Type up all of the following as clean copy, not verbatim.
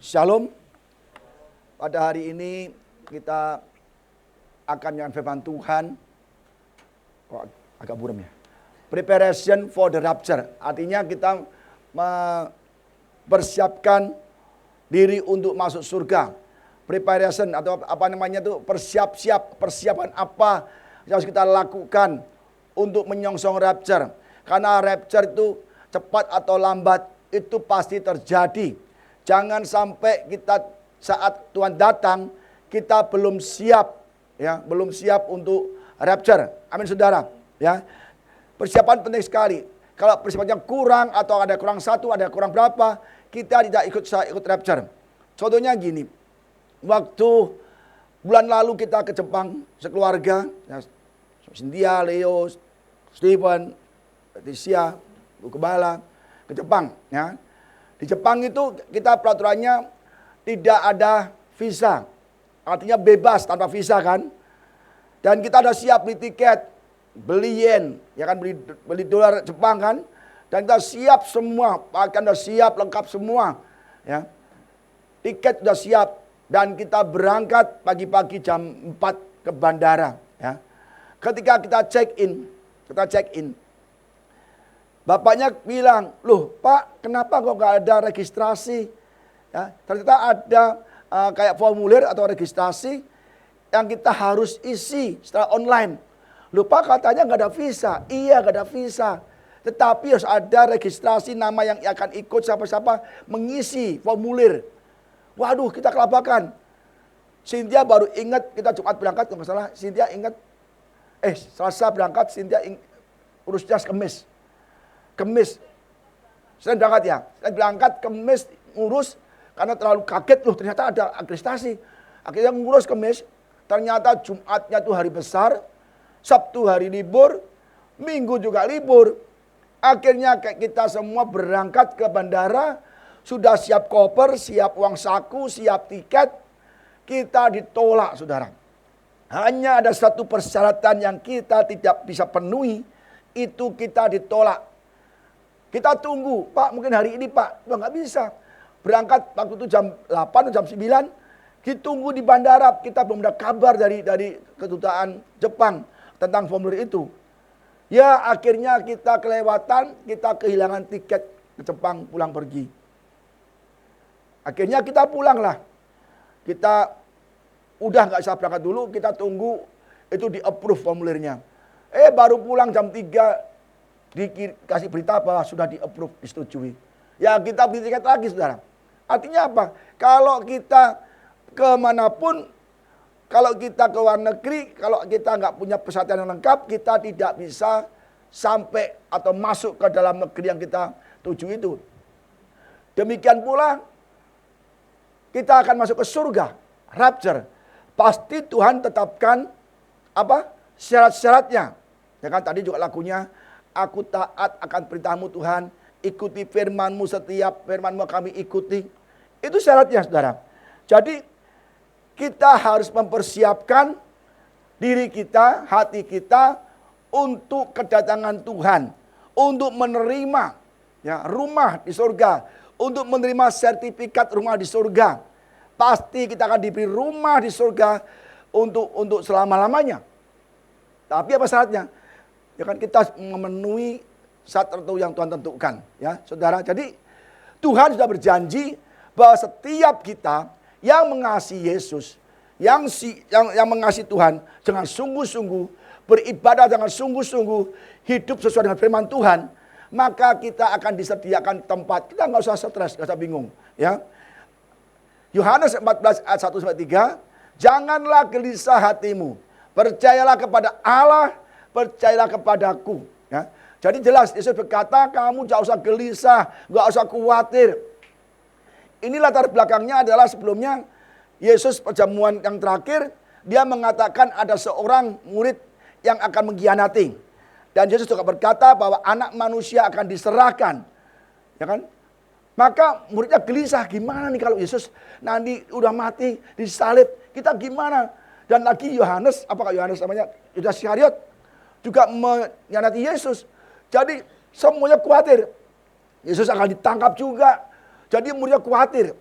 Shalom. Pada hari ini kita akan mendengar firman Tuhan. Kok agak buram ya? Preparation for the rapture. Artinya kita mempersiapkan diri untuk masuk surga. Preparation atau apa namanya itu, persiapan apa yang harus kita lakukan untuk menyongsong rapture. Karena rapture itu cepat atau lambat itu pasti terjadi. Jangan sampai kita saat Tuhan datang kita belum siap, ya, belum siap untuk rapture. Amin, saudara. Ya, persiapan penting sekali. Kalau persiapannya kurang atau ada kurang satu, ada kurang berapa, kita tidak ikut rapture. Contohnya gini, waktu bulan lalu kita ke Jepang sekeluarga, ya, Cynthia, Leo, Stephen, Leticia, Bu Kebala, ke Jepang, ya. Di Jepang itu kita peraturannya tidak ada visa. Artinya bebas tanpa visa kan. Dan kita ada siap beli tiket, beli yen, ya kan, beli dolar Jepang kan. Dan kita siap semua, bahkan sudah siap lengkap semua, ya. Tiket sudah siap dan kita berangkat pagi-pagi jam 4 ke bandara, ya. Ketika kita check in, bapaknya bilang, loh Pak, kenapa kok gak ada registrasi? Ya, ternyata ada kayak formulir atau registrasi yang kita harus isi secara online. Loh Pak, katanya gak ada visa. Iya, gak ada visa. Tetapi harus ada registrasi nama yang akan ikut siapa-siapa mengisi formulir. Waduh, kita kelabakan. Cynthia baru ingat, kita Jumat berangkat, kalau nggak salah, Cynthia ingat, Selasa berangkat, Cynthia urusnya Kemis. Saya berangkat ya. Saya berangkat Kemis ngurus karena terlalu kaget loh ternyata ada akreditasi. Akhirnya ngurus Kemis. Ternyata Jumatnya tuh hari besar. Sabtu hari libur. Minggu juga libur. Akhirnya kita semua berangkat ke bandara. Sudah siap koper, siap uang saku, siap tiket. Kita ditolak, saudara. Hanya ada satu persyaratan yang kita tidak bisa penuhi. Itu kita ditolak. Kita tunggu, Pak mungkin hari ini Pak, nggak bisa. Berangkat waktu itu jam 8 atau jam 9, ditunggu di bandara, kita belum ada kabar dari kedutaan Jepang tentang formulir itu. Ya akhirnya kita kelewatan, kita kehilangan tiket ke Jepang pulang pergi. Akhirnya kita pulang lah. Kita udah nggak bisa berangkat dulu, kita tunggu itu di approve formulirnya. Baru pulang jam 3, dikasih berita bahwa sudah di-approve, disetujui. Ya kita beli tiket lagi, saudara. Artinya apa? Kalau kita kemanapun, kalau kita ke luar negeri, kalau kita nggak punya persatuan yang lengkap, kita tidak bisa sampai atau masuk ke dalam negeri yang kita tuju itu. Demikian pula, kita akan masuk ke surga, rapture. Pasti Tuhan tetapkan apa? Syarat-syaratnya. Ya kan tadi juga lagunya, aku taat akan perintahmu Tuhan, ikuti firmanmu, setiap firmanmu kami ikuti. Itu syaratnya, saudara. Jadi kita harus mempersiapkan diri kita, hati kita untuk kedatangan Tuhan, untuk menerima ya rumah di surga, untuk menerima sertifikat rumah di surga. Pasti kita akan diberi rumah di surga untuk selama-lamanya. Tapi apa syaratnya? Ya kan kita memenuhi syarat tertentu yang Tuhan tentukan, ya saudara. Jadi Tuhan sudah berjanji bahwa setiap kita yang mengasihi Yesus, yang mengasihi Tuhan dengan sungguh-sungguh, beribadah dengan sungguh-sungguh, hidup sesuai dengan firman Tuhan, maka kita akan disediakan tempat. Kita nggak usah stres, nggak usah bingung, ya. Yohanes 14 ayat 1-3, janganlah gelisah hatimu, percayalah kepada Allah, percayalah kepadaku. Ya. Jadi jelas Yesus berkata, kamu jangan usah gelisah, gak usah khawatir. Ini latar belakangnya adalah sebelumnya Yesus perjamuan yang terakhir, dia mengatakan ada seorang murid yang akan mengkhianati. Dan Yesus juga berkata bahwa anak manusia akan diserahkan. Ya kan? Maka muridnya gelisah, gimana nih kalau Yesus nanti udah mati, disalib, kita gimana? Dan lagi Yohanes, apakah Yohanes namanya? Yudas Iskariot juga mengkhianati Yesus. Jadi semuanya khawatir. Yesus akan ditangkap juga. Jadi muridnya khawatir.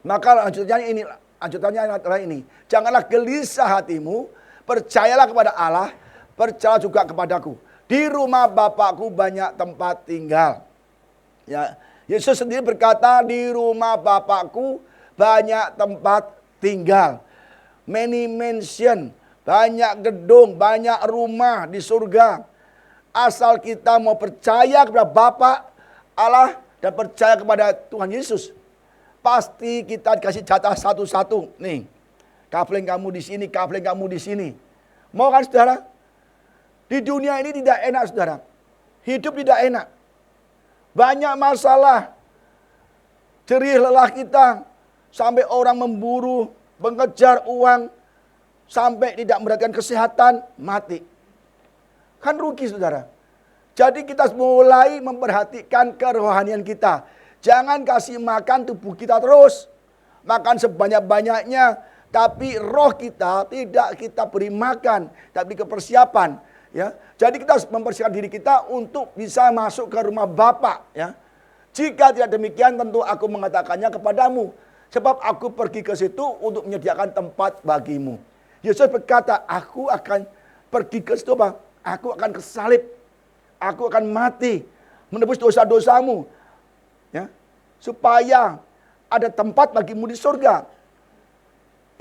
Maka lanjutannya adalah ini. Janganlah gelisah hatimu, percayalah kepada Allah, percaya juga kepadaku. Di rumah Bapakku banyak tempat tinggal. Ya, Yesus sendiri berkata, di rumah Bapakku banyak tempat tinggal. Many mansion, banyak gedung, banyak rumah di surga. Asal kita mau percaya kepada Bapa Allah dan percaya kepada Tuhan Yesus, pasti kita dikasih jatah satu-satu. Nih, kafling kamu di sini, kafling kamu di sini. Mau kan saudara? Di dunia ini tidak enak saudara. Hidup tidak enak. Banyak masalah. Jerih lelah kita. Sampai orang memburu, mengejar uang. Sampai tidak memperhatikan kesehatan, mati. Kan rugi saudara. Jadi kita mulai memperhatikan kerohanian kita. Jangan kasih makan tubuh kita terus. Makan sebanyak-banyaknya. Tapi roh kita tidak kita beri makan. Tapi kepersiapan. Ya, jadi kita harus mempersiapkan diri kita untuk bisa masuk ke rumah Bapa. Ya, jika tidak demikian tentu aku mengatakannya kepadamu, sebab aku pergi ke situ untuk menyediakan tempat bagimu. Yesus berkata, aku akan pergi ke situ, Pak. Aku akan kesalib, aku akan mati, menebus dosa-dosamu, ya, supaya ada tempat bagimu di surga.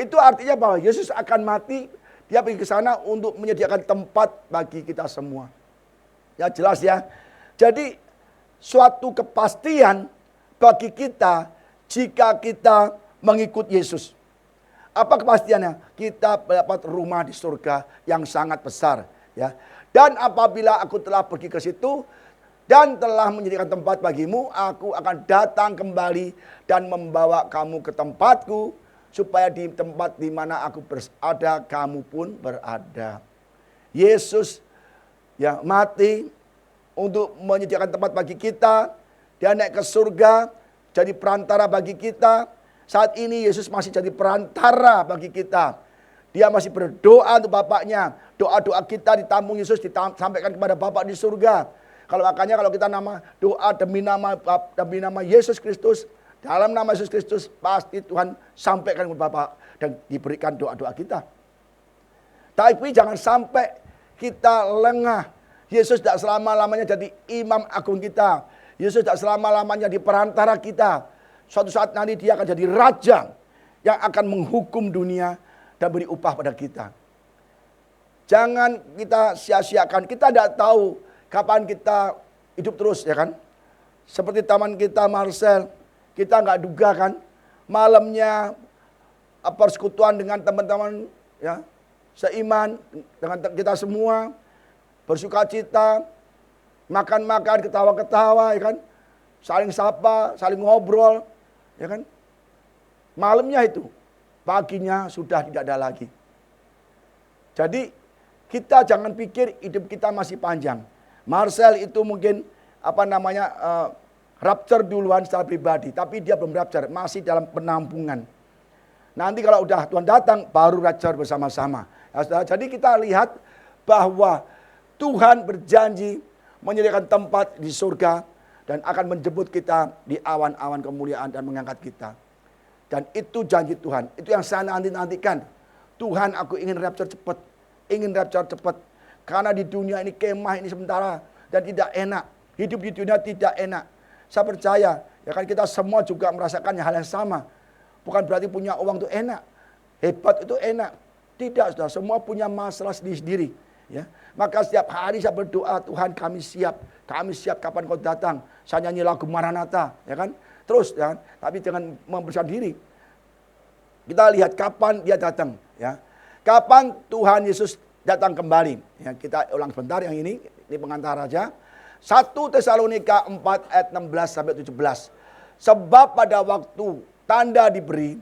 Itu artinya bahwa Yesus akan mati. Dia pergi ke sana untuk menyediakan tempat bagi kita semua. Ya jelas ya. Jadi suatu kepastian bagi kita jika kita mengikut Yesus. Apa kepastiannya? Kita dapat rumah di surga yang sangat besar. Ya. Dan apabila aku telah pergi ke situ dan telah menyediakan tempat bagimu, aku akan datang kembali dan membawa kamu ke tempatku, supaya di tempat di mana aku berada, kamu pun berada. Yesus ya mati untuk menyediakan tempat bagi kita. Dia naik ke surga, jadi perantara bagi kita. Saat ini Yesus masih jadi perantara bagi kita. Dia masih berdoa untuk Bapaknya. Doa-doa kita ditampung Yesus, disampaikan kepada Bapa di surga. Kalau kita doa demi nama Yesus Kristus, dalam nama Yesus Kristus, pasti Tuhan sampaikan kepada Bapa dan diberikan doa-doa kita. Tapi jangan sampai kita lengah. Yesus tidak selama-lamanya jadi imam agung kita. Yesus tidak selama-lamanya di perantara kita. Suatu saat nanti dia akan jadi raja yang akan menghukum dunia dan beri upah pada kita. Jangan kita sia-siakan. Kita tidak tahu kapan kita hidup terus, ya kan? Seperti teman kita Marcel. Kita nggak duga kan, malamnya persekutuan dengan teman-teman ya seiman dengan kita semua, bersuka cita, makan-makan, ketawa-ketawa, ya kan, saling sapa, saling ngobrol, ya kan. Malamnya itu, paginya sudah tidak ada lagi. Jadi kita jangan pikir hidup kita masih panjang. Marcel itu mungkin rapture duluan secara pribadi, tapi dia belum rapture, masih dalam penampungan. Nanti kalau udah Tuhan datang, baru rapture bersama-sama. Ya, jadi kita lihat bahwa Tuhan berjanji menyediakan tempat di surga dan akan menjemput kita di awan-awan kemuliaan dan mengangkat kita. Dan itu janji Tuhan, itu yang saya nantikan. Tuhan, aku ingin rapture cepat, karena di dunia ini kemah ini sementara dan tidak enak. Hidup di dunia tidak enak. Saya percaya, ya kan kita semua juga merasakan hal yang sama. Bukan berarti punya uang itu enak, hebat itu enak. Tidak, saudara, semua punya masalah sendiri-sendiri. Ya. Maka setiap hari saya berdoa, Tuhan kami siap kapan kau datang. Saya nyanyi lagu Maranatha, ya kan? Terus, ya kan? Tapi dengan mempersiapkan diri. Kita lihat kapan dia datang. Ya. Kapan Tuhan Yesus datang kembali. Ya, kita ulang sebentar yang ini pengantar aja. 1 Tesalonika 4 ayat 16 sampai 17. Sebab pada waktu tanda diberi,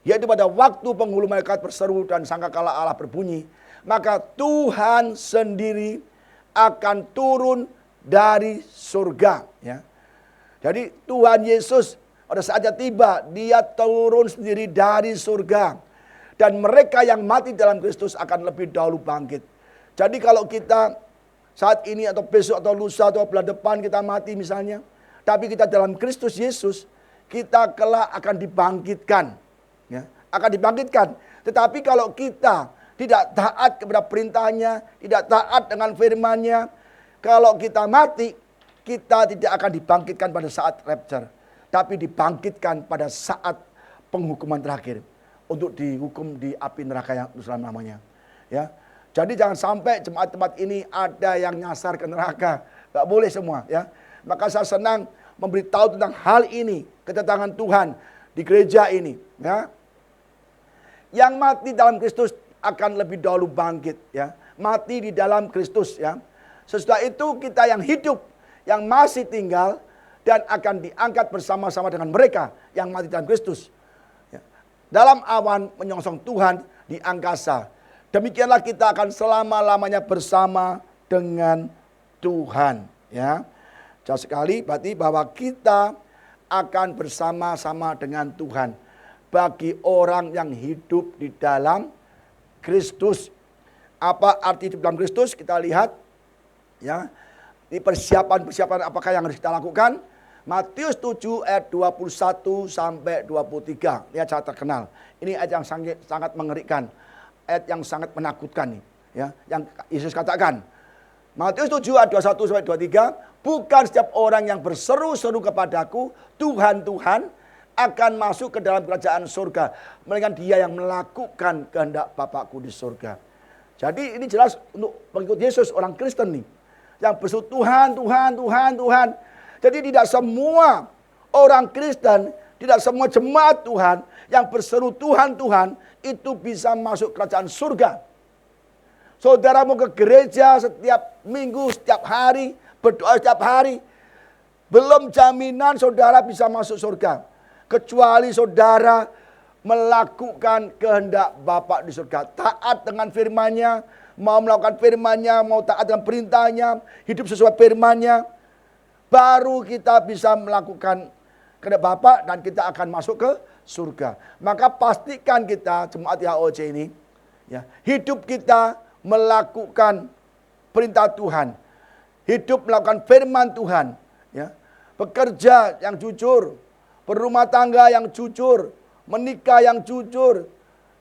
yaitu pada waktu penghulu malaikat berseru dan sangkakala Allah berbunyi, maka Tuhan sendiri akan turun dari surga. Ya. Jadi Tuhan Yesus pada saatnya tiba, dia turun sendiri dari surga. Dan mereka yang mati dalam Kristus akan lebih dahulu bangkit. Jadi kalau kita saat ini atau besok atau lusa atau bulan depan kita mati misalnya, tapi kita dalam Kristus Yesus, kita kelak akan dibangkitkan. Ya, akan dibangkitkan. Tetapi kalau kita tidak taat kepada perintahnya, tidak taat dengan firman-Nya, kalau kita mati, kita tidak akan dibangkitkan pada saat rapture, tapi dibangkitkan pada saat penghukuman terakhir untuk dihukum di api neraka yang selama-lamanya. Ya. Jadi jangan sampai jemaat tempat ini ada yang nyasar ke neraka. Gak boleh semua, ya. Maka saya senang memberitahu tentang hal ini, kedatangan Tuhan di gereja ini, ya. Yang mati dalam Kristus akan lebih dahulu bangkit, ya. Mati di dalam Kristus, ya. Sesudah itu kita yang hidup, yang masih tinggal dan akan diangkat bersama-sama dengan mereka yang mati dalam Kristus, ya. Dalam awan menyongsong Tuhan di angkasa. Demikianlah kita akan selama-lamanya bersama dengan Tuhan, ya. Jelas sekali berarti bahwa kita akan bersama-sama dengan Tuhan bagi orang yang hidup di dalam Kristus. Apa arti hidup dalam Kristus? Kita lihat, ya. Ini persiapan apakah yang harus kita lakukan? Matius 7 ayat 21 sampai 23. Ini ayat terkenal. Ini ayat yang sangat mengerikan. Ayat yang sangat menakutkan nih, ya. Yang Yesus katakan. Matius 7 ayat 21 sampai 23, bukan setiap orang yang berseru-seru kepadaku, Tuhan, Tuhan, akan masuk ke dalam kerajaan surga, melainkan dia yang melakukan kehendak Bapakku di surga. Jadi ini jelas untuk pengikut Yesus, orang Kristen nih, yang berseru Tuhan, Tuhan, Tuhan, Tuhan. Jadi tidak semua orang Kristen, tidak semua jemaat Tuhan yang berseru Tuhan, Tuhan, itu bisa masuk kerajaan surga. Saudara mau ke gereja setiap minggu, setiap hari, berdoa setiap hari, belum jaminan saudara bisa masuk surga. Kecuali saudara melakukan kehendak Bapa di surga. Taat dengan firman-Nya, mau melakukan firman-Nya, mau taat dengan perintahnya, hidup sesuai firman-Nya. Baru kita bisa melakukan kehendak Bapa dan kita akan masuk ke surga. Maka pastikan kita, jemaat YHOC ini, ya, hidup kita melakukan perintah Tuhan, hidup melakukan firman Tuhan, ya, bekerja yang jujur, berumah tangga yang jujur, menikah yang jujur,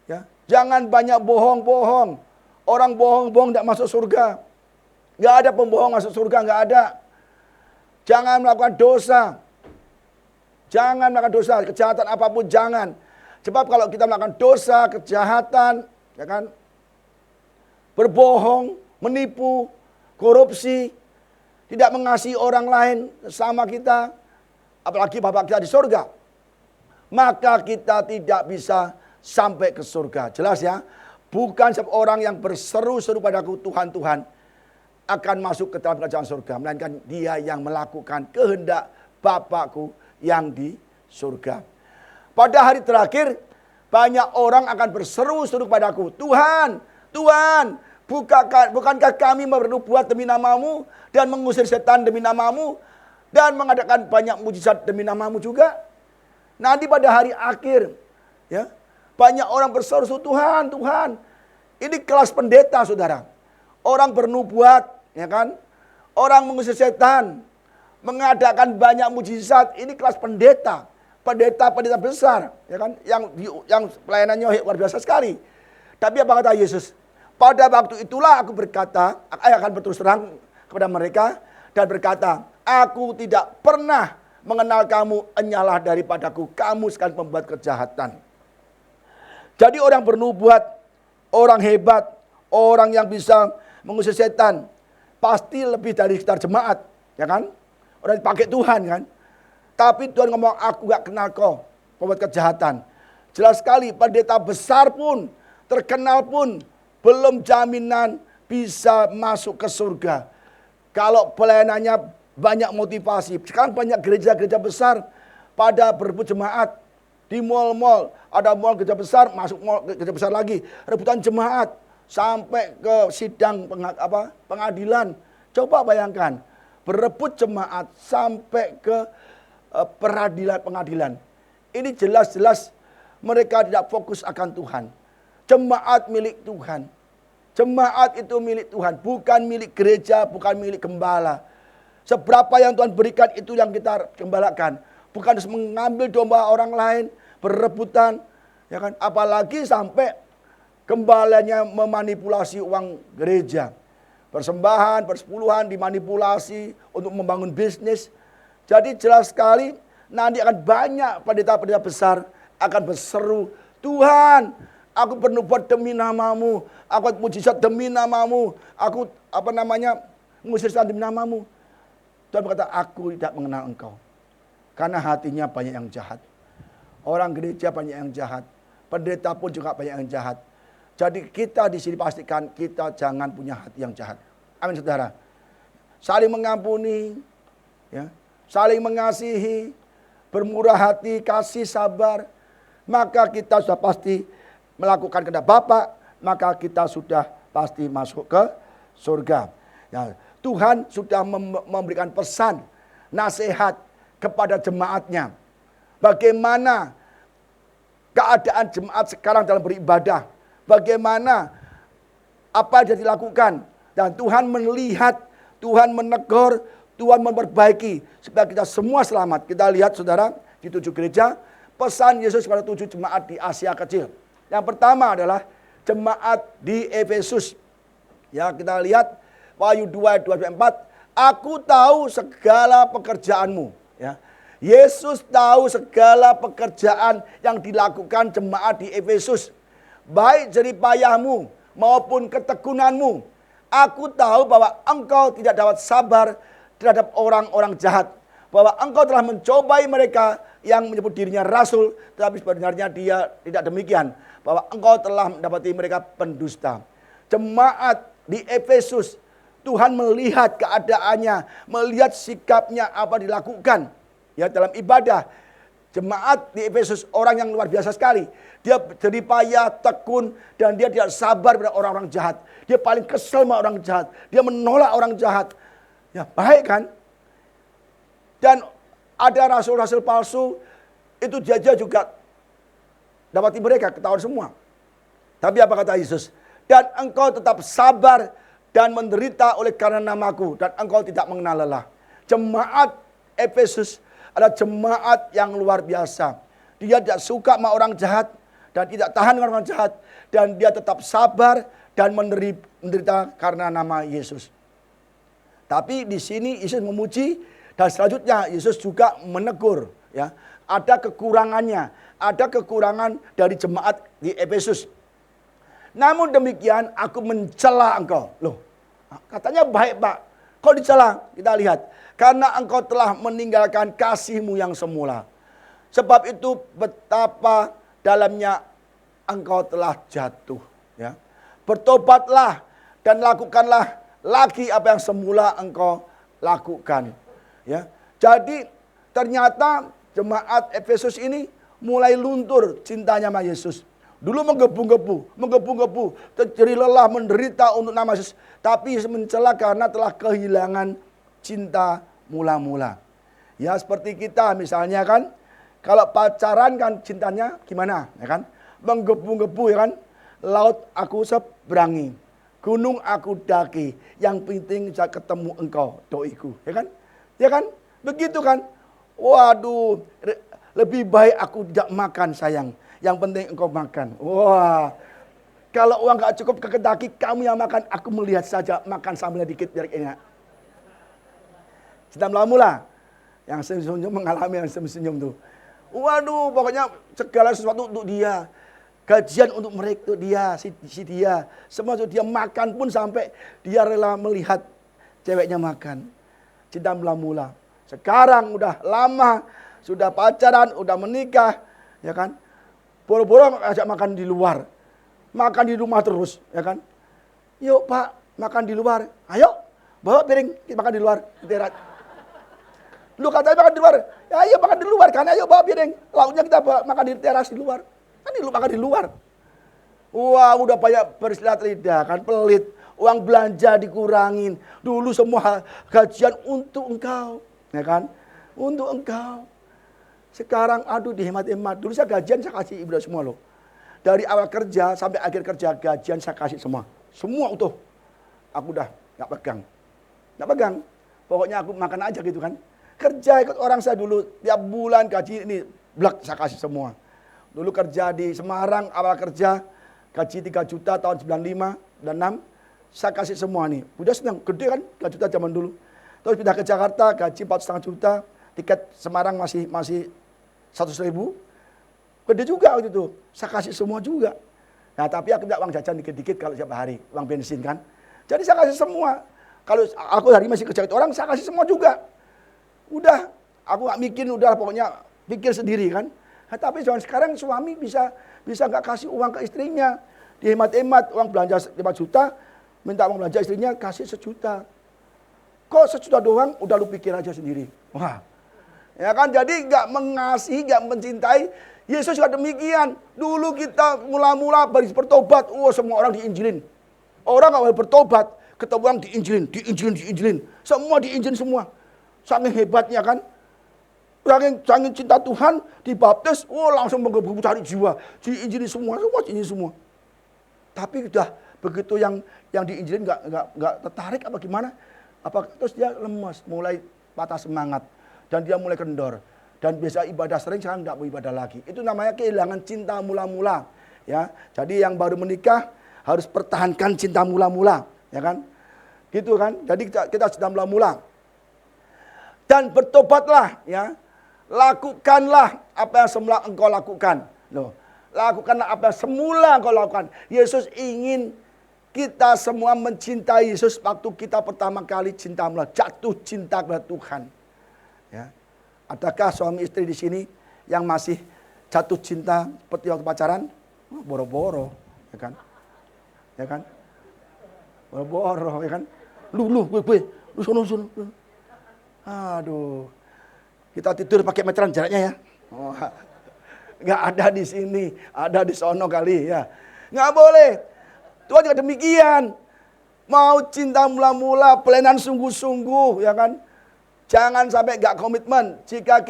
ya, jangan banyak bohong-bohong. Orang bohong-bohong tidak masuk surga, nggak ada pembohong masuk surga, nggak ada. Jangan melakukan dosa, jangan melakukan dosa, kejahatan apapun jangan. Sebab kalau kita melakukan dosa, kejahatan, ya kan, berbohong, menipu, korupsi, tidak mengasihi orang lain sama kita, apalagi Bapa kita di surga, maka kita tidak bisa sampai ke surga. Jelas ya, bukan setiap orang yang berseru-seru padaku Tuhan, Tuhan akan masuk ke dalam kerajaan surga, melainkan dia yang melakukan kehendak Bapakku yang di surga. Pada hari terakhir, banyak orang akan berseru-seru padaku, Tuhan, Tuhan, bukankah kami bernubuat demi namamu dan mengusir setan demi namamu dan mengadakan banyak mujizat demi namamu juga? Nanti pada hari akhir, ya, banyak orang berseru, Tuhan, Tuhan. Ini kelas pendeta, saudara. Orang bernubuat, ya kan? Orang mengusir setan, mengadakan banyak mujizat. Ini kelas pendeta, pendeta besar, ya kan? Yang pelayanannya luar biasa sekali. Tapi apa kata Yesus? Pada waktu itulah aku berkata, aku akan berterus terang kepada mereka dan berkata, aku tidak pernah mengenal kamu, enyalah daripadaku, kamu sekali pembuat kejahatan. Jadi orang bernubuat, orang hebat, orang yang bisa mengusir setan, pasti lebih dari sekitar jemaat, ya kan? Orang dipakai Tuhan kan. Tapi Tuhan ngomong, aku gak kenal kau, pembuat kejahatan. Jelas sekali, pendeta besar pun, terkenal pun, belum jaminan bisa masuk ke surga. Kalau pelayanannya banyak motivasi. Sekarang banyak gereja-gereja besar pada berebut jemaat. Di mal-mal, ada mal gereja besar, masuk mal gereja besar lagi. Rebutan jemaat sampai ke sidang pengadilan. Coba bayangkan, berebut jemaat sampai ke pengadilan. Ini jelas-jelas mereka tidak fokus akan Tuhan. Jemaat milik Tuhan. Jemaat itu milik Tuhan, bukan milik gereja, bukan milik gembala. Seberapa yang Tuhan berikan itu yang kita gembalakan. bukan mengambil domba orang lain, berebutan, ya kan? Apalagi sampai gembalanya memanipulasi uang gereja. Persembahan, persepuluhan dimanipulasi untuk membangun bisnis. Jadi jelas sekali nanti akan banyak pendeta-pendeta besar akan berseru, Tuhan, aku bernubuat demi namamu, aku mujizat demi namamu, aku mengusir setan demi namamu. Tuhan berkata, aku tidak mengenal engkau. Karena hatinya banyak yang jahat. Orang gereja banyak yang jahat. Pendeta pun juga banyak yang jahat. Jadi kita di sini pastikan kita jangan punya hati yang jahat. Amin saudara. Saling mengampuni, ya, saling mengasihi, bermurah hati, kasih sabar. Maka kita sudah pasti melakukan kehendak Bapa, maka kita sudah pasti masuk ke surga. Ya, Tuhan sudah memberikan pesan, nasihat kepada jemaatnya. Bagaimana keadaan jemaat sekarang dalam beribadah. Bagaimana apa yang dilakukan. Dan Tuhan melihat, Tuhan menegur, Tuhan memperbaiki. Supaya kita semua selamat. Kita lihat saudara di 7 gereja. Pesan Yesus kepada 7 jemaat di Asia Kecil. Yang pertama adalah jemaat di Efesus. Ya, kita lihat Wahyu 2 ayat 2 sampai 4. Aku tahu segala pekerjaanmu. Ya. Yesus tahu segala pekerjaan yang dilakukan jemaat di Efesus. Baik jerih payahmu maupun ketekunanmu. Aku tahu bahwa engkau tidak dapat sabar terhadap orang-orang jahat. Bahwa engkau telah mencobai mereka yang menyebut dirinya rasul. Tetapi sebenarnya dia tidak demikian. Bahwa engkau telah mendapati mereka pendusta. Jemaat di Efesus, Tuhan melihat keadaannya, melihat sikapnya apa dilakukan. Ya, dalam ibadah. Jemaat di Efesus orang yang luar biasa sekali. Dia jerih payah, tekun, dan dia tidak sabar pada orang-orang jahat. Dia paling kesel sama orang jahat. Dia menolak orang jahat. Ya, baik kan? Dan ada rasul-rasul palsu, itu dia juga dapati mereka ketahuan semua. Tapi apa kata Yesus? Dan engkau tetap sabar dan menderita oleh karena namaku, dan engkau tidak mengenal lelah. Jemaat Efesus adalah jemaat yang luar biasa. Dia tidak suka sama orang jahat dan tidak tahan dengan orang jahat, dan dia tetap sabar dan menderita karena nama Yesus. Tapi di sini Yesus memuji, dan selanjutnya Yesus juga menegur. Ya, ada kekurangannya, ada kekurangan dari jemaat di Efesus. Namun demikian aku mencela engkau. Loh, katanya baik Pak, kok dicela? Kita lihat. Karena engkau telah meninggalkan kasihmu yang semula. Sebab itu betapa dalamnya engkau telah jatuh. Ya. Bertobatlah dan lakukanlah lagi apa yang semula engkau lakukan. Ya. Jadi ternyata jemaat Efesus ini mulai luntur cintanya sama Yesus. Dulu menggebu-gebu, terjadi lelah, menderita untuk nama Yesus. Tapi mencela karena telah kehilangan cinta mula-mula. Ya, seperti kita misalnya kan, kalau pacaran kan cintanya gimana, ya kan? Menggebu-gebu, ya kan? Laut aku seberangi, gunung aku daki, yang penting saya ketemu engkau, doiku, ya kan? Ya kan? Begitu kan? Waduh, lebih baik aku tidak makan sayang, yang penting engkau makan. Wah, kalau uang gak cukup ke Kentucky, kamu yang makan, aku melihat saja, makan sambelnya dikit biar enak. Cinta mula-mula, yang senyum mengalami yang senyum tuh. Waduh, pokoknya segala sesuatu untuk dia. Gajian untuk mereka, untuk dia, si dia. Semua untuk dia, makan pun sampai dia rela melihat ceweknya makan. Cinta mula-mula. Sekarang udah lama, sudah pacaran, udah menikah, ya kan? Boro-boro ajak makan di luar. Makan di rumah terus, ya kan? Yuk Pak, makan di luar. Ayo, bawa piring, kita makan di luar. Lu katanya makan di luar. Ya ayo makan di luar kan, ayo bawa piring. Lauknya kita makan di teras di luar. Kan lu makan di luar. Wah, udah banyak bersilat lidah kan, pelit. Uang belanja dikurangin. Dulu semua gajian untuk engkau, ya kan? Untuk engkau. Sekarang aduh dihemat-hemat. Dulu saya gajian saya kasih ibu semua loh. Dari awal kerja sampai akhir kerja gajian saya kasih semua. Semua utuh. Aku udah nggak pegang. Pokoknya aku makan aja gitu kan. Kerja ikut orang saya dulu, tiap bulan gaji ini, blak saya kasih semua. Dulu kerja di Semarang, awal kerja, gaji 3 juta tahun 95 dan 6, saya kasih semua nih. Udah senang, gede kan 3 juta zaman dulu. Terus pindah ke Jakarta, gaji 4,5 juta, tiket Semarang masih 100 ribu. Gede juga waktu itu, saya kasih semua juga. Nah tapi aku minta uang jajan dikit-dikit kalau setiap hari, uang bensin kan. Jadi saya kasih semua. Kalau aku hari masih kerja itu orang, saya kasih semua juga. Udah, aku gak mikir, udah pokoknya pikir sendiri kan. Nah, tapi sekarang suami bisa nggak kasih uang ke istrinya. Dihemat-hemat, uang belanja 5 juta, minta uang belanja istrinya, kasih 1 juta. Kok 1 juta doang, udah lu pikir aja sendiri. Wah, ya kan, jadi nggak mengasihi, nggak mencintai. Yesus juga demikian. Dulu kita mula-mula baru bertobat, semua orang diinjilin. Orang nggak boleh bertobat, ketemu orang diinjilin. Semua diinjilin semua. Saking hebatnya kan. Saking cinta Tuhan, dibaptis, langsung menggebu cari jiwa. Diinjilin semua diinjilin semua. Tapi udah begitu yang diinjilin nggak tertarik apa gimana? Terus dia lemas, mulai patah semangat. Dan dia mulai kendor. Dan biasa ibadah sering, sekarang nggak mau ibadah lagi. Itu namanya kehilangan cinta mula-mula. Ya, jadi yang baru menikah harus pertahankan cinta mula-mula, ya kan? Gitu kan? Jadi kita cinta mula-mula. Dan bertobatlah, ya. Lakukanlah apa yang semula engkau lakukan. Loh, lakukanlah apa yang semula engkau lakukan. Yesus ingin kita semua mencintai Yesus waktu kita pertama kali cinta mula, jatuh cinta kepada Tuhan. Ya. Adakah suami istri di sini yang masih jatuh cinta seperti waktu pacaran? Boro-boro, ya kan? Ya kan? Boro-boro, ya kan? Gue, lu sono. Aduh. Kita tidur pakai meteran jaraknya ya. Nggak ada di sini, ada di sono kali ya. Nggak boleh. Tuhan juga demikian. Mau cinta mula-mula, pelayanan sungguh-sungguh, ya kan? Jangan sampai nggak komitmen. Jika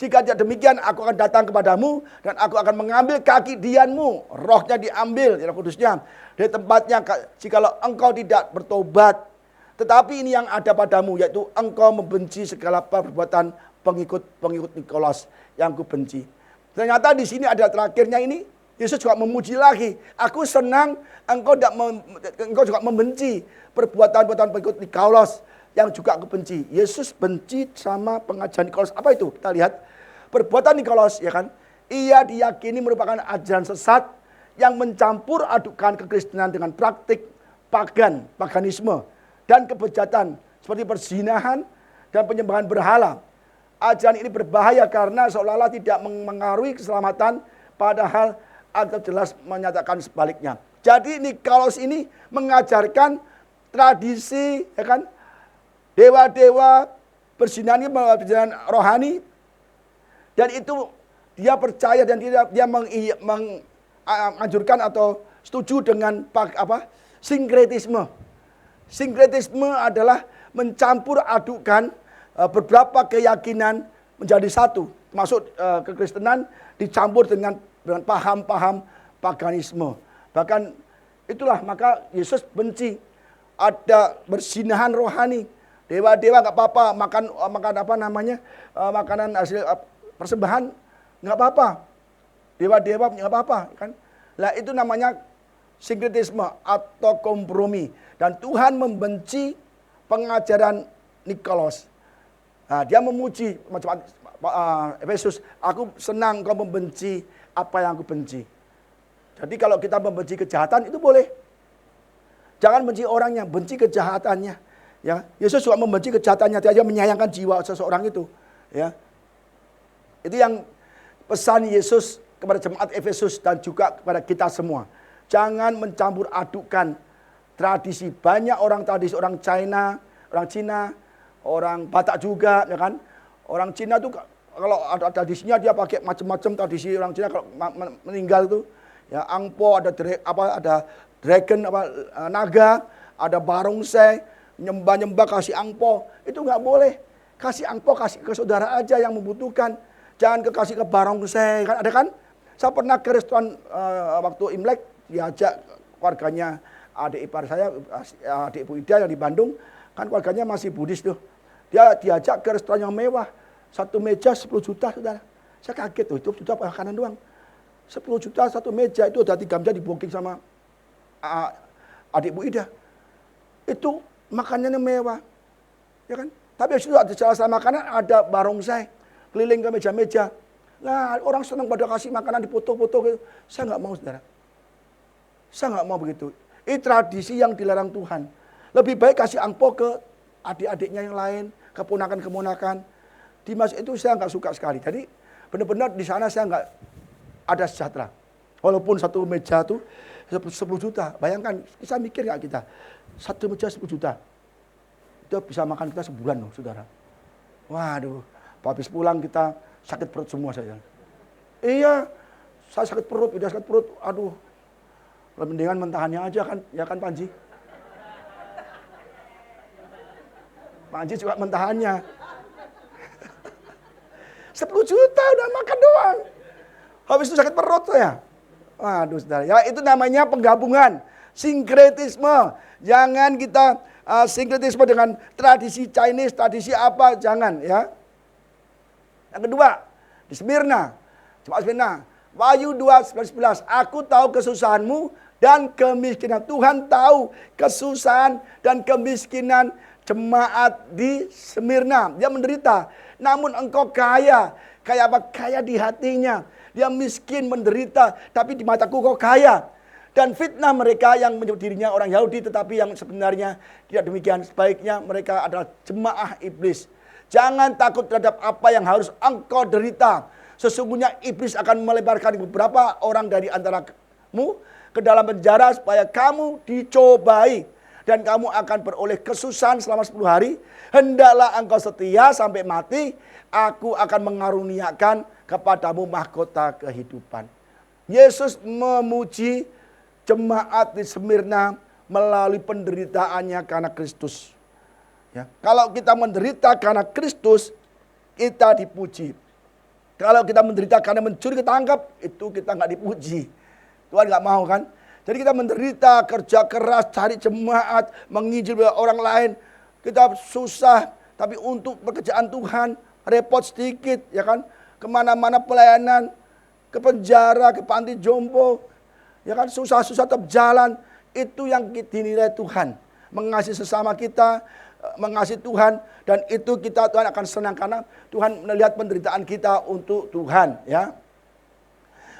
tidak demikian, aku akan datang kepadamu dan aku akan mengambil kaki dianmu. Rohnya diambil, Roh Kudusnya dari tempatnya. Jikalau engkau tidak bertobat, tetapi ini yang ada padamu, yaitu engkau membenci segala perbuatan pengikut Nikolas yang ku benci. Ternyata di sini ada terakhirnya ini. Yesus juga memuji lagi. Aku senang engkau juga membenci perbuatan pengikut Nikolas yang juga aku benci. Yesus benci sama pengajaran Nikolas. Apa itu? Kita lihat perbuatan Nikolas, ya kan? Ia diyakini merupakan ajaran sesat yang mencampur adukan kekristenan dengan praktik paganisme dan kebejatan seperti perzinahan dan penyembahan berhala. Ajaran ini berbahaya karena seolah-olah tidak mengaruhi keselamatan, padahal Alkitab jelas menyatakan sebaliknya. Jadi Nikolas ini mengajarkan tradisi, ya kan? Dewa-dewa berzinahan rohani, dan itu dia percaya dan dia menganjurkan atau setuju dengan sinkretisme. Sinkretisme adalah mencampur adukan beberapa keyakinan menjadi satu, termasuk kekristenan dicampur dengan paham-paham paganisme. Bahkan itulah maka Yesus benci ada berzinahan rohani. Dewa-dewa nggak apa-apa, makan apa namanya, makanan hasil persembahan nggak apa-apa. Dewa-dewa nggak apa-apa, kan? Lah itu namanya sinkretisme atau kompromi. Dan Tuhan membenci pengajaran Nikolas. Nah, dia memuji macam Efesus, aku senang kau membenci apa yang aku benci. Jadi kalau kita membenci kejahatan itu boleh. Jangan benci orangnya, benci kejahatannya. Ya, Yesus juga membenci kejahatannya, dia menyayangkan jiwa seseorang itu. Ya, itu yang pesan Yesus kepada jemaat Efesus dan juga kepada kita semua. Jangan mencampur adukan tradisi. Banyak orang tradisi, orang Cina, orang Batak juga, ya kan? Orang Cina tuh kalau ada tradisinya dia pakai macam-macam tradisi orang Cina kalau meninggal tuh. Ya, angpo, ada dragon naga, ada barongsai, nyembah kasih angpo. Itu nggak boleh. Kasih angpo, kasih ke saudara aja yang membutuhkan. Jangan kasih ke barongsai, kan ada kan? Saya pernah ke restoran waktu Imlek, diajak keluarganya adik ipar saya, adik Ibu Ida yang di Bandung, kan keluarganya masih Buddhis tuh. Dia diajak ke restoran yang mewah. Satu meja 10 juta, saudara. Saya kaget tuh, itu juta makanan doang. 10 juta satu meja, itu udah 3 jam di booking sama adik Bu Ida. Itu makanannya mewah. Ya kan? Tapi itu ada salah makanan, ada barongsai. Keliling ke meja-meja. Nah, orang senang pada kasih makanan dipoto-foto gitu. Saya nggak mau, saudara. Saya nggak mau begitu. Ini tradisi yang dilarang Tuhan. Lebih baik kasih angpau ke adik-adiknya yang lain, keponakan-keponakan. Di masjid itu saya nggak suka sekali. Jadi benar-benar di sana saya nggak ada sejahtera. Walaupun satu meja tuh 10 juta. Bayangkan, bisa mikir nggak kita? Satu meja 10 juta. Itu bisa makan kita sebulan loh, saudara. Waduh, habis pulang kita sakit perut semua saja. Iya, saya sakit perut, udah sakit perut. Aduh, mendingan mentahannya aja kan, ya kan Panji? Panji juga mentahannya. 10 juta udah makan doang. Habis itu sakit perut saya. Waduh, saudara. Ya, itu namanya penggabungan. Sinkretisme. Jangan kita sinkretisme dengan tradisi Chinese, tradisi apa, jangan ya. Yang kedua, di Smyrna. Coba Smyrna. Wahyu 2:11. Aku tahu kesusahanmu dan kemiskinan. Tuhan tahu kesusahan dan kemiskinan jemaat di Smyrna. Dia menderita. Namun engkau kaya. Kaya apa? Kaya di hatinya. Dia miskin, menderita. Tapi di mataku kau kaya. Dan fitnah mereka yang menyebut dirinya orang Yahudi. Tetapi yang sebenarnya tidak demikian. Sebaiknya mereka adalah jemaah iblis. Jangan takut terhadap apa yang harus engkau derita. Sesungguhnya iblis akan melebarkan beberapa orang dari antaramu ke dalam penjara supaya kamu dicobai. Dan kamu akan beroleh kesusahan selama 10 hari. Hendaklah engkau setia sampai mati. Aku akan mengaruniakan kepadamu mahkota kehidupan. Yesus memuji jemaat di Smyrna melalui penderitaannya karena Kristus. Ya. Kalau kita menderita karena Kristus, kita dipuji. Kalau kita menderita karena mencuri ketangkap, itu kita nggak dipuji. Tuhan nggak mau kan? Jadi kita menderita, kerja keras, cari jemaat, menginjil orang lain. Kita susah, tapi untuk pekerjaan Tuhan, repot sedikit, ya kan? Kemana-mana pelayanan, ke penjara, ke panti jompo, ya kan? Susah-susah tetap jalan. Itu yang dinilai Tuhan. Mengasihi sesama kita, mengasihi Tuhan, dan itu Tuhan akan senang karena Tuhan melihat penderitaan kita untuk Tuhan, ya.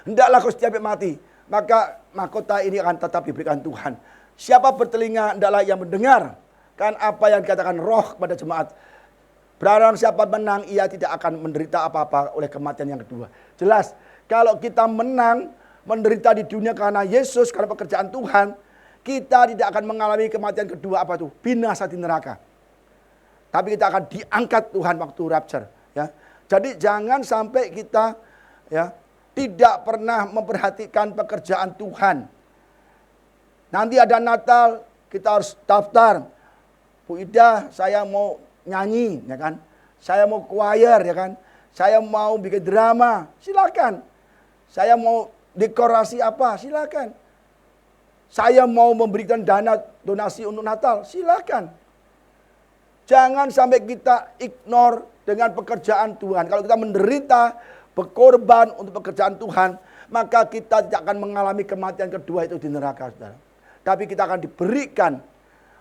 Hendaklah kau setia sampai mati, maka mahkota ini akan tetap diberikan Tuhan. Siapa bertelinga, hendaklah yang mendengar kan apa yang dikatakan Roh kepada jemaat. Barang siapa menang, ia tidak akan menderita apa-apa oleh kematian yang kedua. Jelas, kalau kita menang, menderita di dunia karena Yesus, karena pekerjaan Tuhan, kita tidak akan mengalami kematian kedua apa tuh? Binasa di neraka. Tapi kita akan diangkat Tuhan waktu rapture. Ya. Jadi jangan sampai kita ya tidak pernah memperhatikan pekerjaan Tuhan. Nanti ada Natal, kita harus daftar. Bu Ida, saya mau nyanyi, ya kan? Saya mau choir, ya kan? Saya mau bikin drama, silakan. Saya mau dekorasi apa, silakan. Saya mau memberikan dana donasi untuk Natal, silakan. Jangan sampai kita ignore dengan pekerjaan Tuhan. Kalau kita menderita, berkorban untuk pekerjaan Tuhan, maka kita tidak akan mengalami kematian kedua itu di neraka, saudara. Tapi kita akan diberikan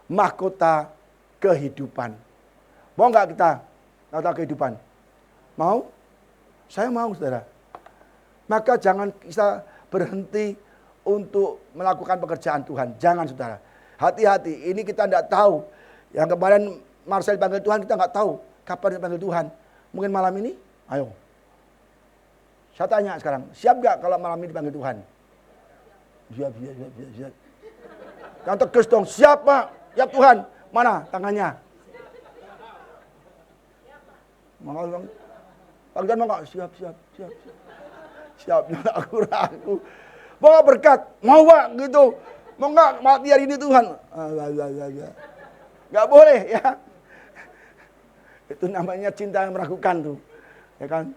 mahkota kehidupan. Mau nggak kita mahkota kehidupan? Mau? Saya mau, saudara. Maka jangan kita berhenti untuk melakukan pekerjaan Tuhan. Jangan, saudara. Hati-hati, ini kita tidak tahu. Yang kemarin Marcel dipanggil Tuhan, kita nggak tahu kapan dipanggil Tuhan. Mungkin malam ini, ayo. Saya tanya sekarang, siap nggak kalau malam ini dipanggil Tuhan? Siap. Yang tegas dong, siap Pak, siap Tuhan. Mana tangannya? Mau Pak mau nggak? Siap. Siap, aku ragu. Mau nggak berkat? Mau Pak, gitu. Mau nggak mati hari ini Tuhan? Nggak boleh ya. Itu namanya cinta yang meragukan tuh, ya kan?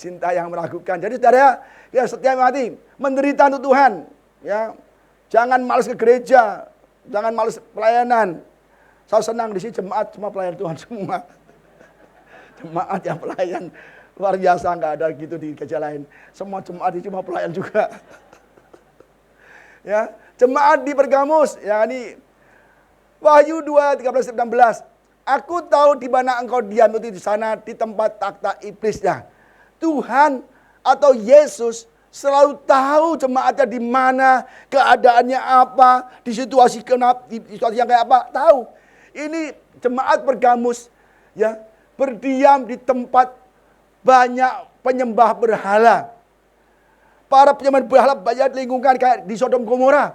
Cinta yang meragukan. Jadi saudara, ya setiap mati menderita untuk Tuhan, ya. Jangan malas ke gereja, jangan malas pelayanan. Saya senang di sini jemaat semua pelayan Tuhan semua. Jemaat yang pelayan luar biasa, nggak ada gitu di gereja lain. Semua jemaat itu cuma pelayan juga. Ya, jemaat di Pergamus, ya ini Wahyu 2, 13, 16. Aku tahu di mana engkau diam, itu di sana di tempat takhta iblisnya. Tuhan atau Yesus selalu tahu jemaatnya di mana, keadaannya apa, di situasi yang kayak apa, tahu. Ini jemaat Pergamus ya, berdiam di tempat banyak penyembah berhala. Para penyembah berhala banyak lingkungan kayak di Sodom Gomora.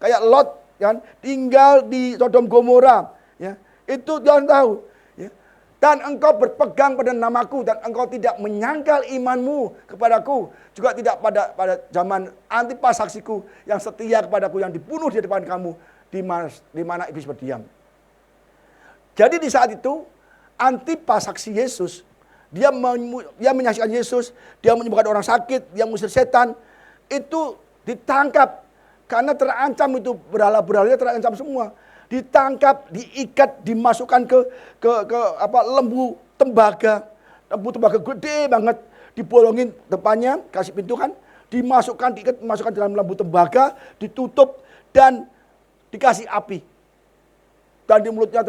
Kayak Lot kan tinggal di Sodom Gomora, ya. Itu Tuhan tahu, ya. Dan engkau berpegang pada namaku dan engkau tidak menyangkal imanmu kepadaku, juga tidak pada zaman Antipas saksiku yang setia kepadaku, yang dibunuh di depan kamu di mana iblis berdiam. Jadi di saat itu Antipas saksi Yesus, dia menyaksikan Yesus, dia menyembuhkan orang sakit, dia mengusir setan, itu ditangkap karena terancam, itu berhala-berhalanya terancam semua. Ditangkap, diikat, dimasukkan ke lembu tembaga. Lembu tembaga gede banget, dibolongin depannya, kasih pintu kan, dimasukkan dalam lembu tembaga, ditutup dan dikasih api. Dan di mulutnya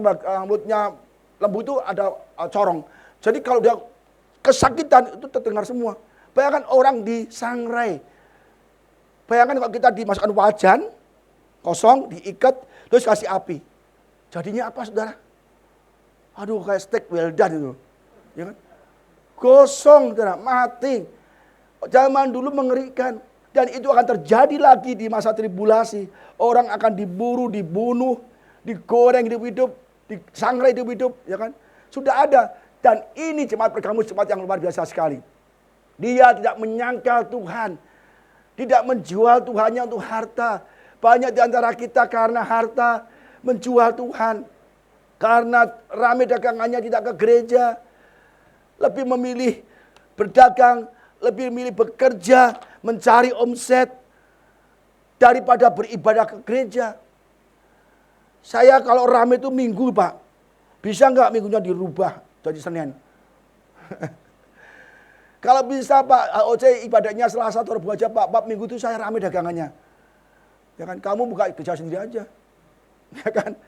lembu itu ada corong. Jadi kalau dia kesakitan itu terdengar semua. Bayangkan orang disangrai. Bayangkan kalau kita dimasukkan wajan kosong, diikat, terus kasih api. Jadinya apa, saudara? Aduh, kayak steak well done itu. Ya kan? Gosong, saudara, mati. Zaman dulu mengerikan. Dan itu akan terjadi lagi di masa tribulasi. Orang akan diburu, dibunuh, digoreng hidup-hidup, disangrai hidup-hidup, ya kan? Sudah ada. Dan ini jemaat Pergamus, jemaat yang luar biasa sekali. Dia tidak menyangkal Tuhan. Tidak menjual Tuhannya untuk harta. Banyak di antara kita karena harta menjual Tuhan. Karena ramai dagangannya tidak ke gereja. Lebih memilih berdagang, lebih memilih bekerja, mencari omset daripada beribadah ke gereja. Saya kalau ramai itu minggu, Pak. Bisa nggak minggunya dirubah jadi Senin? Kalau bisa Pak, AOC ibadahnya Selasa atau Rabu aja Pak. Minggu itu saya ramai dagangannya. Ya kan, kamu buka gereja sendiri aja. Ya kan?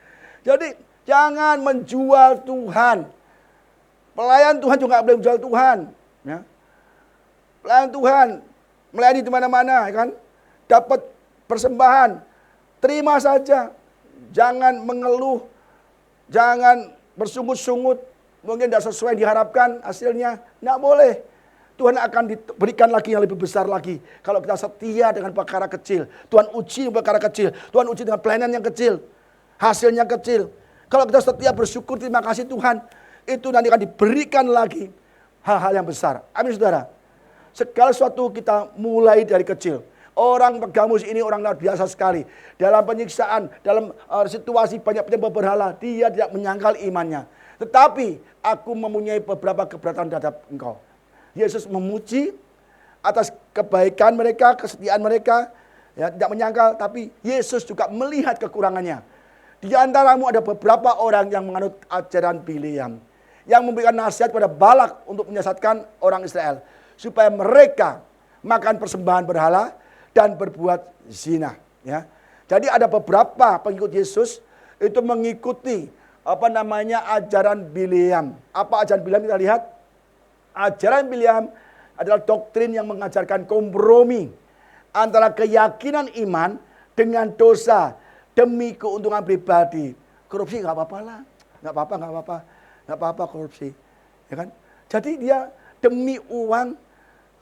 Jadi jangan menjual Tuhan. Pelayan Tuhan juga nggak boleh menjual Tuhan. Ya. Pelayan Tuhan melayani di mana-mana, ya kan? Dapat persembahan, terima saja. Jangan mengeluh, jangan bersungut-sungut. Mungkin tidak sesuai diharapkan hasilnya, nggak boleh. Tuhan akan diberikan lagi yang lebih besar lagi. Kalau kita setia dengan perkara kecil. Tuhan uji perkara kecil. Tuhan uji dengan pelayanan yang kecil. Hasilnya kecil. Kalau kita setia bersyukur, terima kasih Tuhan. Itu nanti akan diberikan lagi hal-hal yang besar. Amin saudara. Segala sesuatu kita mulai dari kecil. Orang Pergamus ini orang luar biasa sekali. Dalam penyiksaan, dalam situasi banyak penyembah berhala, dia tidak menyangkal imannya. Tetapi aku mempunyai beberapa keberatan terhadap engkau. Yesus memuji atas kebaikan mereka, kesetiaan mereka, ya, tidak menyangkal, tapi Yesus juga melihat kekurangannya. Di antaramu ada beberapa orang yang menganut ajaran Bileam, yang memberikan nasihat pada Balak untuk menyesatkan orang Israel, supaya mereka makan persembahan berhala dan berbuat zina. Ya. Jadi ada beberapa pengikut Yesus itu mengikuti ajaran Bileam. Apa ajaran Bileam? Kita lihat. Ajaran Bileam adalah doktrin yang mengajarkan kompromi antara keyakinan iman dengan dosa demi keuntungan pribadi. Korupsi nggak apa-apa lah, nggak apa-apa korupsi, ya kan? Jadi dia demi uang,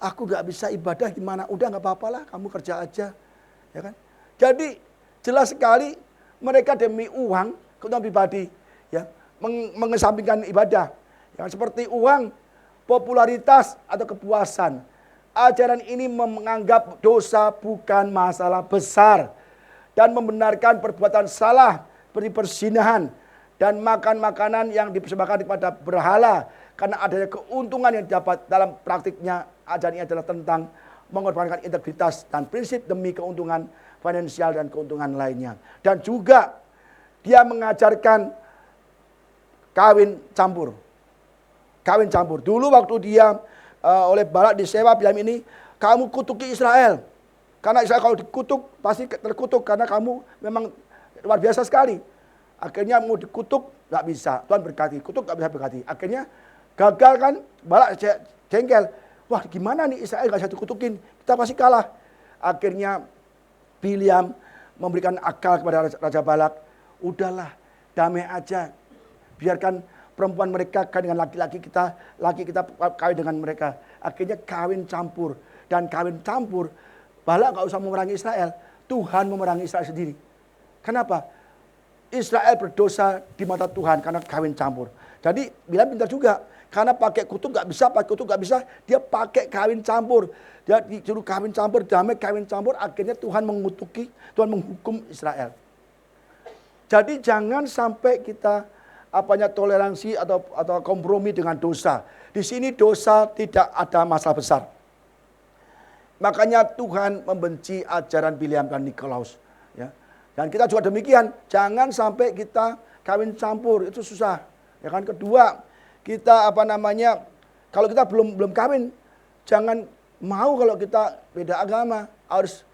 aku nggak bisa ibadah gimana? Udah nggak apa-apa lah, kamu kerja aja, ya kan? Jadi jelas sekali mereka demi uang keuntungan pribadi, ya, mengesampingkan ibadah, yang seperti uang, popularitas atau kepuasan. Ajaran ini menganggap dosa bukan masalah besar dan membenarkan perbuatan salah seperti perzinahan dan makan makanan yang dipersembahkan kepada berhala karena adanya keuntungan yang didapat. Dalam praktiknya ajaran ini adalah tentang mengorbankan integritas dan prinsip demi keuntungan finansial dan keuntungan lainnya. Dan juga dia mengajarkan kawin campur. kawin campur. Dulu waktu dia oleh Balak disewa Bilam ini, kamu kutuki Israel. Karena Israel kalau dikutuk pasti terkutuk karena kamu memang luar biasa sekali. Akhirnya mau dikutuk nggak bisa. Tuhan berkati, kutuk nggak bisa berkati. Akhirnya gagal kan, Balak jengkel. Wah gimana nih Israel nggak bisa dikutukin, kita pasti kalah. Akhirnya Bilam memberikan akal kepada Raja Balak. Udahlah, damai aja. Biarkan perempuan mereka kawin dengan laki kita kawin dengan mereka. Akhirnya kawin campur. Dan kawin campur, Balak nggak usah memerangi Israel. Tuhan memerangi Israel sendiri. Kenapa? Israel berdosa di mata Tuhan karena kawin campur. Jadi Bilam pintar juga. Karena pakai kutuk nggak bisa, dia pakai kawin campur. Dia disuruh kawin campur, damai kawin campur. Akhirnya Tuhan mengutuki, Tuhan menghukum Israel. Jadi jangan sampai kita toleransi atau kompromi dengan dosa. Di sini dosa tidak ada masalah besar. Makanya Tuhan membenci ajaran Bileam dan Nikolaus. Ya. Dan kita juga demikian. Jangan sampai kita kawin campur, itu susah. Ya kan. Kedua, kita kalau kita belum kawin, jangan mau kalau kita beda agama. Harus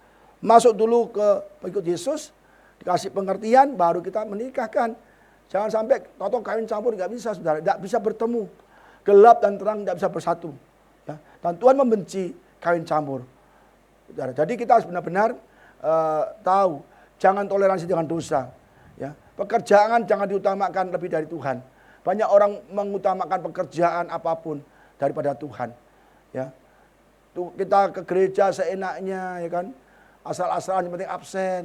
masuk dulu ke pengikut Yesus, dikasih pengertian, baru kita menikahkan. Jangan sampai toto kawin campur, nggak bisa saudara, nggak bisa bertemu. Gelap dan terang nggak bisa bersatu. Ya. Dan Tuhan membenci kawin campur. Saudara. Jadi kita harus benar-benar tahu, jangan toleransi dengan dosa. Ya. Pekerjaan jangan diutamakan lebih dari Tuhan. Banyak orang mengutamakan pekerjaan apapun daripada Tuhan. Ya. Kita ke gereja seenaknya, ya kan? Asal-asalan yang penting absen.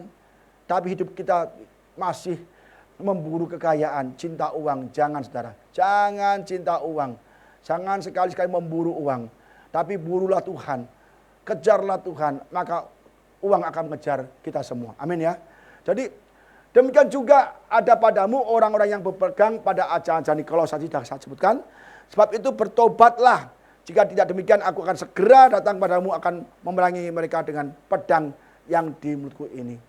Tapi hidup kita masih memburu kekayaan, cinta uang. Jangan saudara, jangan cinta uang. Jangan sekali-sekali memburu uang. Tapi burulah Tuhan, kejarlah Tuhan, maka uang akan mengejar kita semua. Amin ya. Jadi demikian juga ada padamu orang-orang yang berpegang pada ajaran Nikolaus tadi sudah saya sebutkan. Sebab itu bertobatlah. Jika tidak demikian aku akan segera datang padamu, akan memerangi mereka dengan pedang yang di mulutku ini.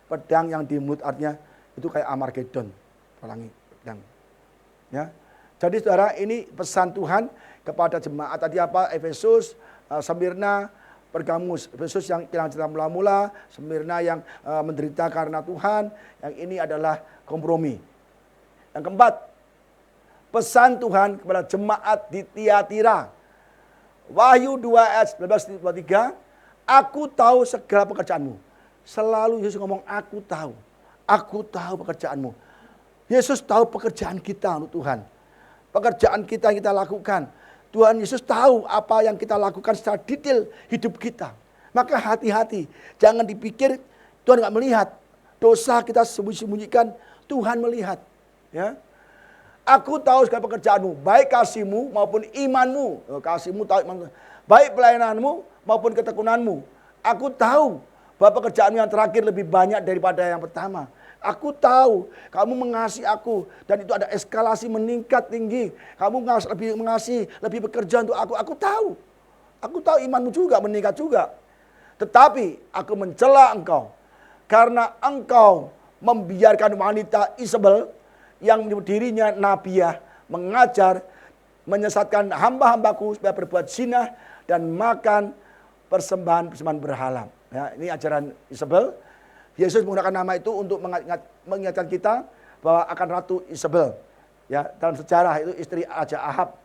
Pedang yang di mulut artinya itu kayak Armageddon. Perangi pedang. Ya. Jadi saudara, ini pesan Tuhan kepada jemaat tadi Efesus, Smyrna, Pergamus. Efesus yang kehilangan cinta mula-mula, Smyrna yang menderita karena Tuhan. Yang ini adalah kompromi. Yang keempat, pesan Tuhan kepada jemaat di Tiatira. Wahyu 2 ayat 19-23, aku tahu segala pekerjaanmu. Selalu Yesus ngomong aku tahu pekerjaanmu. Yesus tahu pekerjaan kita untuk Tuhan. Pekerjaan kita yang kita lakukan. Tuhan Yesus tahu apa yang kita lakukan secara detail hidup kita. Maka hati-hati. Jangan dipikir Tuhan nggak melihat. Dosa kita sembunyikan, Tuhan melihat. Ya. Aku tahu segala pekerjaanmu. Baik kasihmu maupun imanmu. Kasihmu tahu imanmu. Baik pelayananmu maupun ketekunanmu. Aku tahu bahwa pekerjaanmu yang terakhir lebih banyak daripada yang pertama. Aku tahu kamu mengasihi aku. Dan itu ada eskalasi meningkat tinggi. Kamu lebih mengasihi, lebih bekerja untuk aku. Aku tahu. Aku tahu imanmu juga meningkat juga. Tetapi aku mencela engkau. Karena engkau membiarkan wanita Isabel yang dirinya nabiah mengajar, menyesatkan hamba-hambaku supaya berbuat zina dan makan persembahan berhala. Ya, ini ajaran Isabel. Yesus menggunakan nama itu untuk mengingatkan kita bahwa akan Ratu Isabel. Ya, dalam sejarah itu istri Raja Ahab,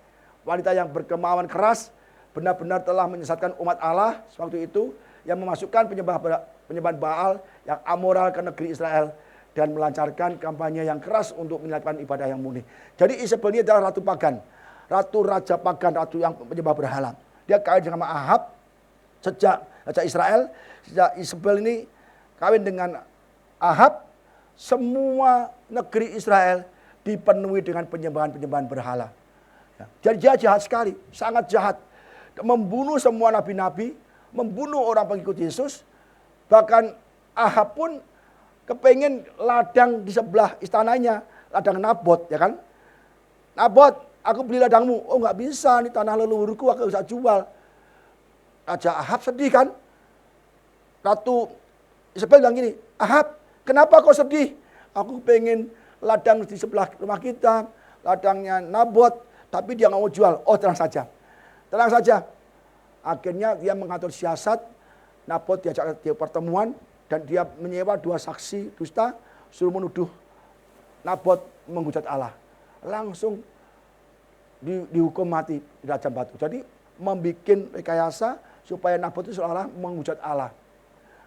wanita yang berkemauan keras, benar-benar telah menyesatkan umat Allah waktu itu, yang memasukkan penyembahan Baal yang amoral ke negeri Israel dan melancarkan kampanye yang keras untuk melakukan ibadah yang murni. Jadi Isabel ini adalah ratu pagan, ratu raja pagan, ratu yang penyembah berhala. Dia kawin dengan Ahab sejak Raja Israel. Sejak Isabel ini kawin dengan Ahab, semua negeri Israel dipenuhi dengan penyembahan berhala. Ya. Jadi dia jahat sekali, sangat jahat. Membunuh semua nabi-nabi, membunuh orang pengikut Yesus. Bahkan Ahab pun kepengen ladang di sebelah istananya, ladang Nabot, ya kan? Nabot, aku beli ladangmu. Oh nggak bisa, nih tanah leluhurku, aku bisa jual. Raja Ahab sedih kan? Ratu Isabel bilang gini, Ahab, kenapa kau sedih? Aku pengen ladang di sebelah rumah kita, ladangnya Nabot, tapi dia nggak mau jual. Oh, tenang saja. Tenang saja. Akhirnya dia mengatur siasat, Nabot diajak dia pertemuan, dan dia menyewa 2 saksi dusta, suruh menuduh Nabot menghujat Allah. Langsung dihukum mati di rajam batu. Jadi membuat rekayasa supaya Nabot itu seolah-olah menghujat Allah.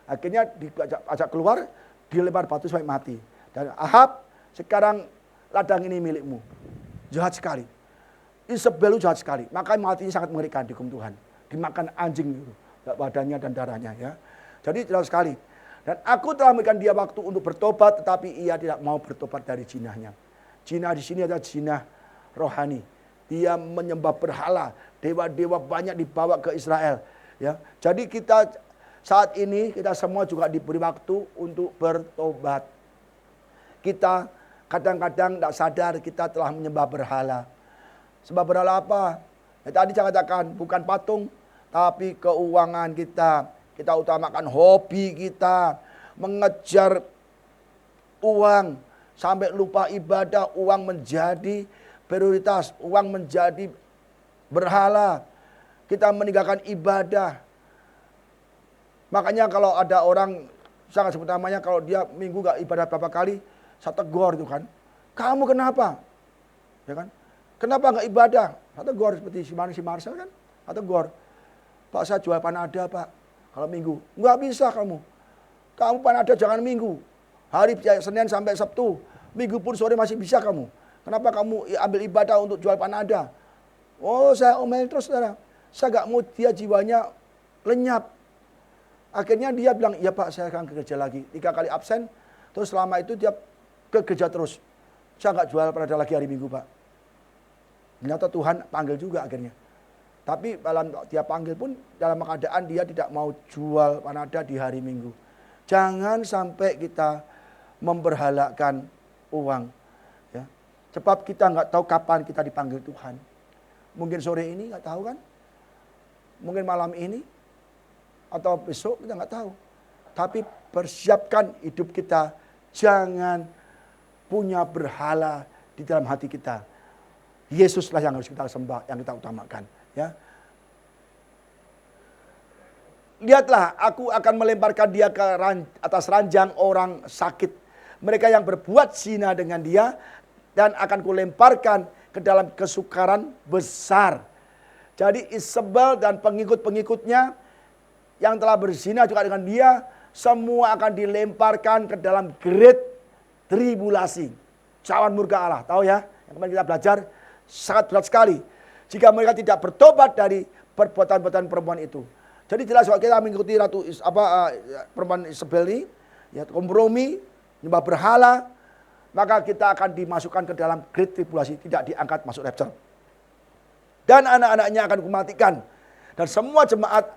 Akhirnya diajak keluar, dilempar batu sampai mati. Dan Ahab, sekarang ladang ini milikmu. Jahat sekali. Isabel jahat sekali. Maka matinya sangat mengerikan di hukum Tuhan. Dimakan anjing itu, badannya dan darahnya ya. Jadi jelas sekali. Dan aku telah memberikan dia waktu untuk bertobat, tetapi ia tidak mau bertobat dari jinahnya. Jinah di sini adalah jinah rohani. Dia menyembah berhala, dewa-dewa banyak dibawa ke Israel. Ya, jadi kita saat ini kita semua juga diberi waktu untuk bertobat. Kita kadang-kadang tidak sadar kita telah menyembah berhala. Sebab berhala apa? Ya, tadi saya katakan bukan patung, tapi keuangan kita. Kita utamakan hobi kita, mengejar uang sampai lupa ibadah. Uang menjadi prioritas, uang menjadi berhala. Kita meninggalkan ibadah. Makanya kalau ada orang, saya nggak sebut namanya, kalau dia minggu gak ibadah berapa kali, saya tegur itu kan. Kamu kenapa? Ya kan? Kenapa nggak ibadah? Saya tegur seperti si Marcel kan. Saya tegur. Pak, saya jual panada Pak. Kalau minggu. Nggak bisa kamu. Kamu panada jangan minggu. Hari Senin sampai Sabtu. Minggu pun sore masih bisa kamu. Kenapa kamu ambil ibadah untuk jual panada? Oh, saya omelin terus saudara. Saya nggak mau dia jiwanya lenyap. Akhirnya dia bilang, iya Pak, saya akan ke gereja lagi. 3 kali absen, terus selama itu dia ke gereja terus. Saya nggak jual panada lagi hari Minggu Pak. Ternyata Tuhan panggil juga akhirnya. Tapi dalam dia panggil pun dalam keadaan dia tidak mau jual panada di hari Minggu. Jangan sampai kita memberhalakan uang. Ya. Sebab kita nggak tahu kapan kita dipanggil Tuhan. Mungkin sore ini nggak tahu kan. Mungkin malam ini. Atau besok kita nggak tahu. Tapi persiapkan hidup kita. Jangan punya berhala di dalam hati kita. Yesuslah yang harus kita sembah, yang kita utamakan. Ya. Lihatlah, aku akan melemparkan dia ke atas ranjang orang sakit. Mereka yang berbuat zina dengan dia. Dan akan kulemparkan ke dalam kesukaran besar. Jadi Isabel dan pengikut-pengikutnya yang telah berzina juga dengan dia, semua akan dilemparkan ke dalam great tribulasi. Cawan murka Allah, tahu ya? Yang kemarin kita belajar, sangat berat sekali. Jika mereka tidak bertobat dari perbuatan-perbuatan perempuan itu. Jadi jelas kalau kita mengikuti perempuan Isabel ini, ya kompromi, nyembah berhala, maka kita akan dimasukkan ke dalam great tribulasi, tidak diangkat masuk rapture. Dan anak-anaknya akan kumatikan. Dan semua jemaat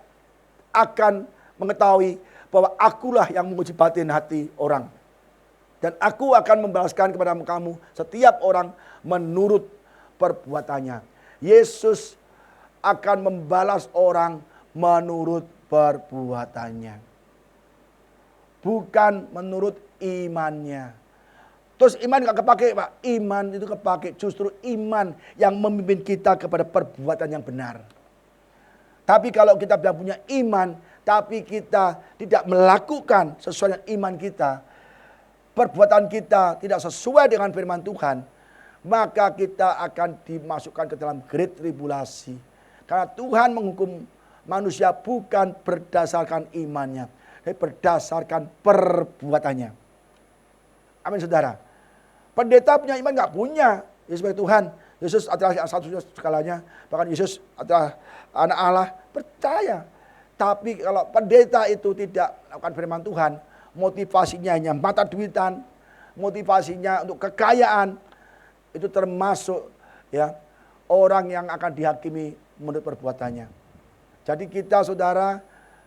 akan mengetahui bahwa akulah yang menguji batin hati orang. Dan aku akan membalaskan kepada kamu setiap orang menurut perbuatannya. Yesus akan membalas orang menurut perbuatannya. Bukan menurut imannya. Terus iman gak kepake Pak. Iman itu kepake. Justru iman yang memimpin kita kepada perbuatan yang benar. Tapi kalau kita tidak punya iman, tapi kita tidak melakukan sesuai dengan iman kita, perbuatan kita tidak sesuai dengan firman Tuhan, maka kita akan dimasukkan ke dalam great tribulasi. Karena Tuhan menghukum manusia bukan berdasarkan imannya, tapi berdasarkan perbuatannya. Amin saudara. Pendeta punya iman nggak punya. Ya sebagai Tuhan, Yesus adalah yang satu segalanya. Bahkan Yesus adalah anak Allah, percaya. Tapi kalau pendeta itu tidak melakukan firman Tuhan, motivasinya hanya mata duitan, motivasinya untuk kekayaan, itu termasuk ya orang yang akan dihakimi menurut perbuatannya. Jadi kita saudara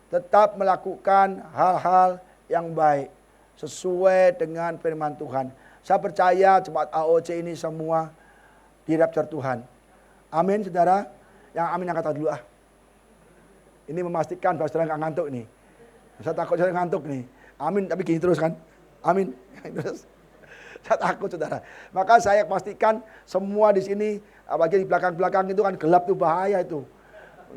tetap melakukan hal-hal yang baik sesuai dengan firman Tuhan. Saya percaya jemaat AOC ini semua di rapture Tuhan. Amin saudara. Yang amin yang kata dulu ah. Ini memastikan bahwa saudara nggak ngantuk nih. Saya takut saudara ngantuk nih. Amin, tapi gini terus kan. Amin. Terus. Saya takut saudara. Maka saya pastikan semua di sini Apalagi di belakang-belakang itu kan gelap tuh, bahaya itu.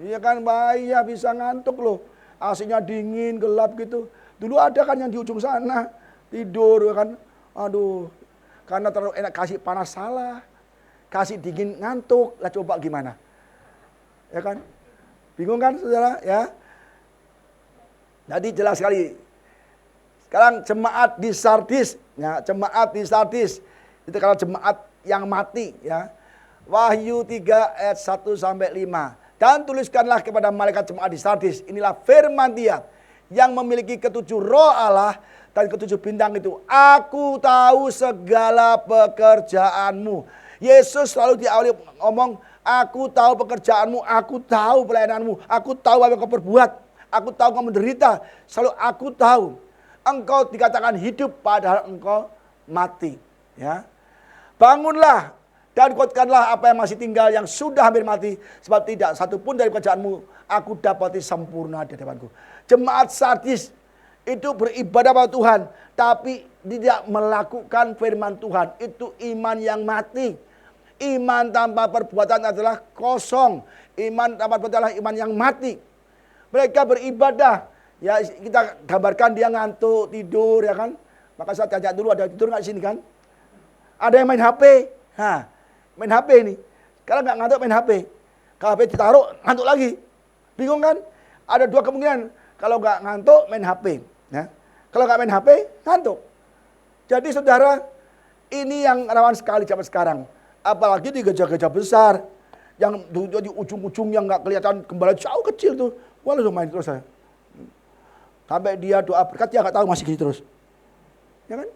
Iya kan, bahaya, bisa ngantuk loh. AC-nya dingin, gelap gitu. Dulu ada kan yang di ujung sana tidur kan. Aduh, karena terlalu enak kasih panas salah. Kasih dingin ngantuk. Lah coba gimana? Ya kan? Bingung kan saudara? Ya. Jadi jelas sekali. Sekarang jemaat di Sardis, ya, jemaat di Sardis itu kalau jemaat yang mati, ya. Wahyu 3 ayat 1 sampai 5. Dan tuliskanlah kepada malaikat jemaat di Sardis, inilah firman Dia yang memiliki ketujuh roh Allah dan ketujuh bintang itu. Aku tahu segala pekerjaanmu. Yesus selalu diawali ngomong, aku tahu pekerjaanmu, aku tahu pelayananmu, aku tahu apa yang kau perbuat, aku tahu kau menderita, selalu aku tahu. Engkau dikatakan hidup padahal engkau mati. Ya. Bangunlah dan kuatkanlah apa yang masih tinggal yang sudah hampir mati. Sebab tidak satupun dari pekerjaanmu aku dapati sempurna di hadapanku. Jemaat Sardis itu beribadah pada Tuhan, tapi tidak melakukan firman Tuhan. Itu iman yang mati. Iman tanpa perbuatan adalah kosong. Iman tanpa perbuatan adalah iman yang mati. Mereka beribadah. Ya kita gambarkan dia ngantuk, tidur ya kan. Maka saya tanya dulu, ada tidur nggak di sini kan? Ada yang main HP. Main HP ini. Kalau nggak ngantuk main HP. Kalau HP ditaruh ngantuk lagi. Bingung kan? Ada dua kemungkinan. Kalau nggak ngantuk main HP. Ya. Kalau nggak main HP ngantuk. Jadi saudara, ini yang rawan sekali zaman sekarang. Apalagi di gereja-gereja besar. Yang di ujung-ujung yang nggak kelihatan gembala jauh kecil tuh. Wah langsung main terus saya. Sampai dia doa berkat, dia nggak tahu masih gini terus. Ya kan?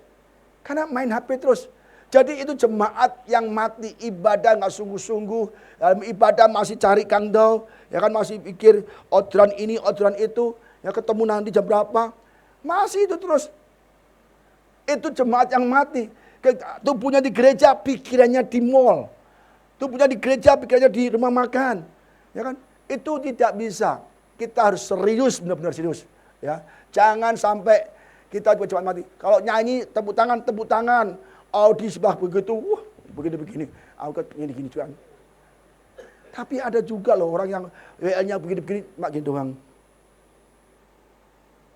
Karena main HP terus. Jadi itu jemaat yang mati, ibadah nggak sungguh-sungguh. Dalam ibadah masih cari kangdau. Ya kan, masih pikir orderan ini, orderan itu. Ya ketemu nanti jam berapa. Masih itu terus. Itu jemaat yang mati. Tubuhnya di gereja, pikirannya di mall. Tubuhnya di gereja, pikirannya di rumah makan. Ya kan? Itu tidak bisa. Kita harus serius, benar-benar serius. Ya, jangan sampai kita juga cepat mati. Kalau nyanyi tepuk tangan. Audi sebelah begitu, begini. Aku gini juga. Tapi ada juga loh orang yang WA-nya begini, mak gitu doang.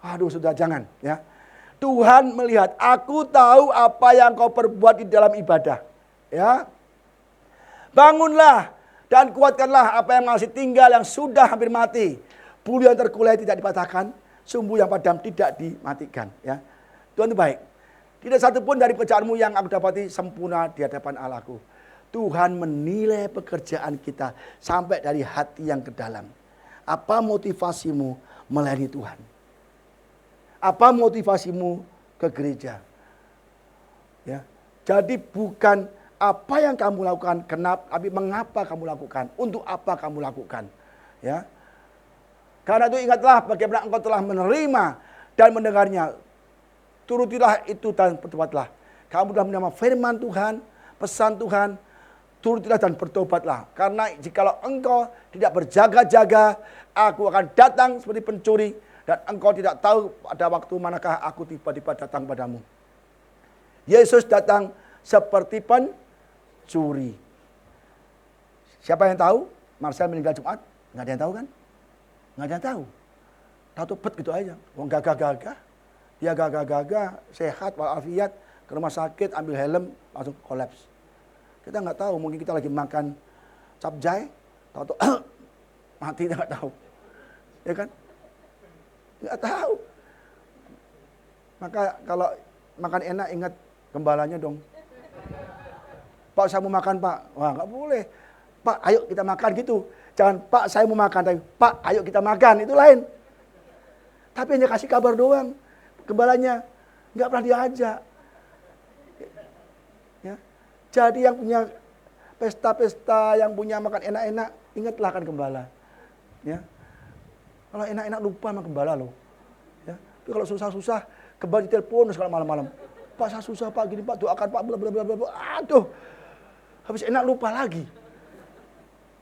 Aduh, sudah jangan ya. Tuhan melihat, aku tahu apa yang kau perbuat di dalam ibadah. Ya. Bangunlah dan kuatkanlah apa yang masih tinggal yang sudah hampir mati. Bulu yang terkulai tidak dipatahkan, sumbu yang padam tidak dimatikan. Ya, Tuhan itu baik. Tidak satu pun dari pekerjaanmu yang aku dapati sempurna di hadapan Allahku. Tuhan menilai pekerjaan kita sampai dari hati yang ke dalam. Apa motivasimu melayani Tuhan? Apa motivasimu ke gereja? Ya, jadi bukan apa yang kamu lakukan, kenapa, tapi mengapa kamu lakukan, untuk apa kamu lakukan. Ya. Karena itu ingatlah bagaimana engkau telah menerima dan mendengarnya. Turutilah itu dan bertobatlah. Kamu telah menerima firman Tuhan, pesan Tuhan, turutilah dan bertobatlah. Karena jikalau engkau tidak berjaga-jaga, aku akan datang seperti pencuri dan engkau tidak tahu pada waktu manakah aku tiba-tiba datang padamu. Yesus datang seperti pencuri. Siapa yang tahu? Marcel meninggal Jumat? Nggak ada yang tahu kan? Nggak ada yang tahu. Tahu bet gitu aja. Wong gagah-gagah. Dia gagah-gagah, sehat walafiat, ke rumah sakit, ambil helm, langsung kolaps. Kita nggak tahu, mungkin kita lagi makan capjay, tahu-tahu mati, nggak tahu. Ya kan? Nggak tahu. Maka kalau makan enak ingat gembalanya dong. Pak saya mau makan Pak. Wah nggak boleh. Pak ayo kita makan gitu. Jangan Pak saya mau makan, tapi Pak ayo kita makan, itu lain. Tapi hanya kasih kabar doang. Gembalanya nggak pernah diajak. Ya. Jadi yang punya pesta-pesta, yang punya makan enak-enak, ingatlah kan gembala. Ya. Kalau enak-enak lupa sama gembala loh. Ya. Tapi kalau susah-susah, gembala ditelepon sekarang malam-malam. Pak saya susah Pak, gini Pak, doakan Pak, bla bla bla bla. Aduh. Habis enak lupa lagi.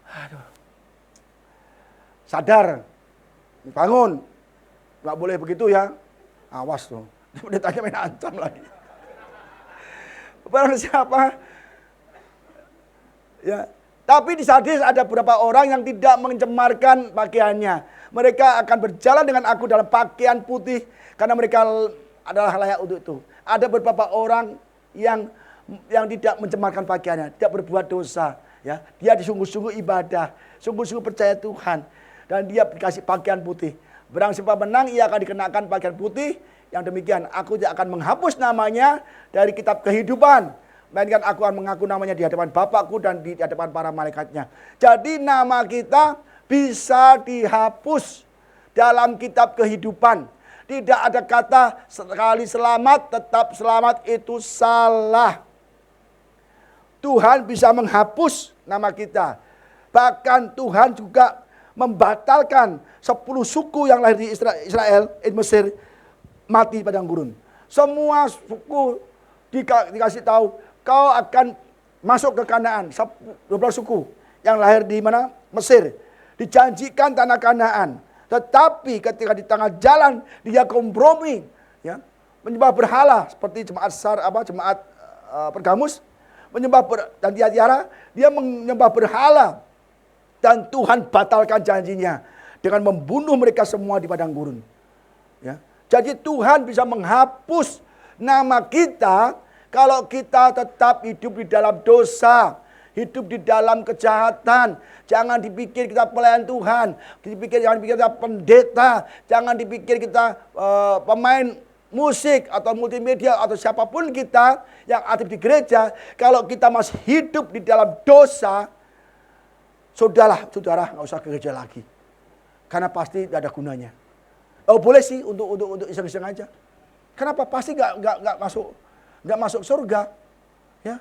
Aduh. Sadar. Bangun. Nggak boleh begitu ya. Awas tuh. Dia tanya main ancam lagi. Barang siapa? Ya, Tapi di Sardis ada beberapa orang yang tidak mencemarkan pakaiannya. Mereka akan berjalan dengan aku dalam pakaian putih karena mereka adalah layak untuk itu. Ada beberapa orang yang tidak mencemarkan pakaiannya, tidak berbuat dosa, ya. Dia sungguh-sungguh ibadah, sungguh-sungguh percaya Tuhan, dan dia dikasih pakaian putih. Barang siapa menang, ia akan dikenakan pakaian putih. Yang demikian, aku tidak akan menghapus namanya dari kitab kehidupan, melainkan aku akan mengaku namanya di hadapan Bapakku dan di hadapan para malaikatnya. Jadi nama kita bisa dihapus dalam kitab kehidupan. Tidak ada kata sekali selamat, tetap selamat, itu salah. Tuhan bisa menghapus nama kita. Bahkan Tuhan juga membatalkan 10 suku yang lahir di Israel, di Mesir, mati padang gurun. Semua suku dikasih tahu, kau akan masuk ke Kanaan. 12 suku yang lahir di mana? Mesir. Dijanjikan tanah Kanaan. Tetapi ketika di tengah jalan dia kompromi, ya, menyembah berhala seperti jemaat Pergamus, dan Tiatira, dia menyembah berhala, dan Tuhan batalkan janjinya dengan membunuh mereka semua di padang gurun. Ya. Jadi Tuhan bisa menghapus nama kita kalau kita tetap hidup di dalam dosa, hidup di dalam kejahatan. Jangan dipikir kita pelayan Tuhan, jangan dipikir kita pendeta, jangan dipikir kita pemain musik atau multimedia atau siapapun kita yang aktif di gereja. Kalau kita masih hidup di dalam dosa, saudara nggak usah ke gereja lagi, karena pasti tidak ada gunanya. Oh boleh sih untuk iseng-iseng aja. Kenapa? Pasti nggak masuk surga. Ya,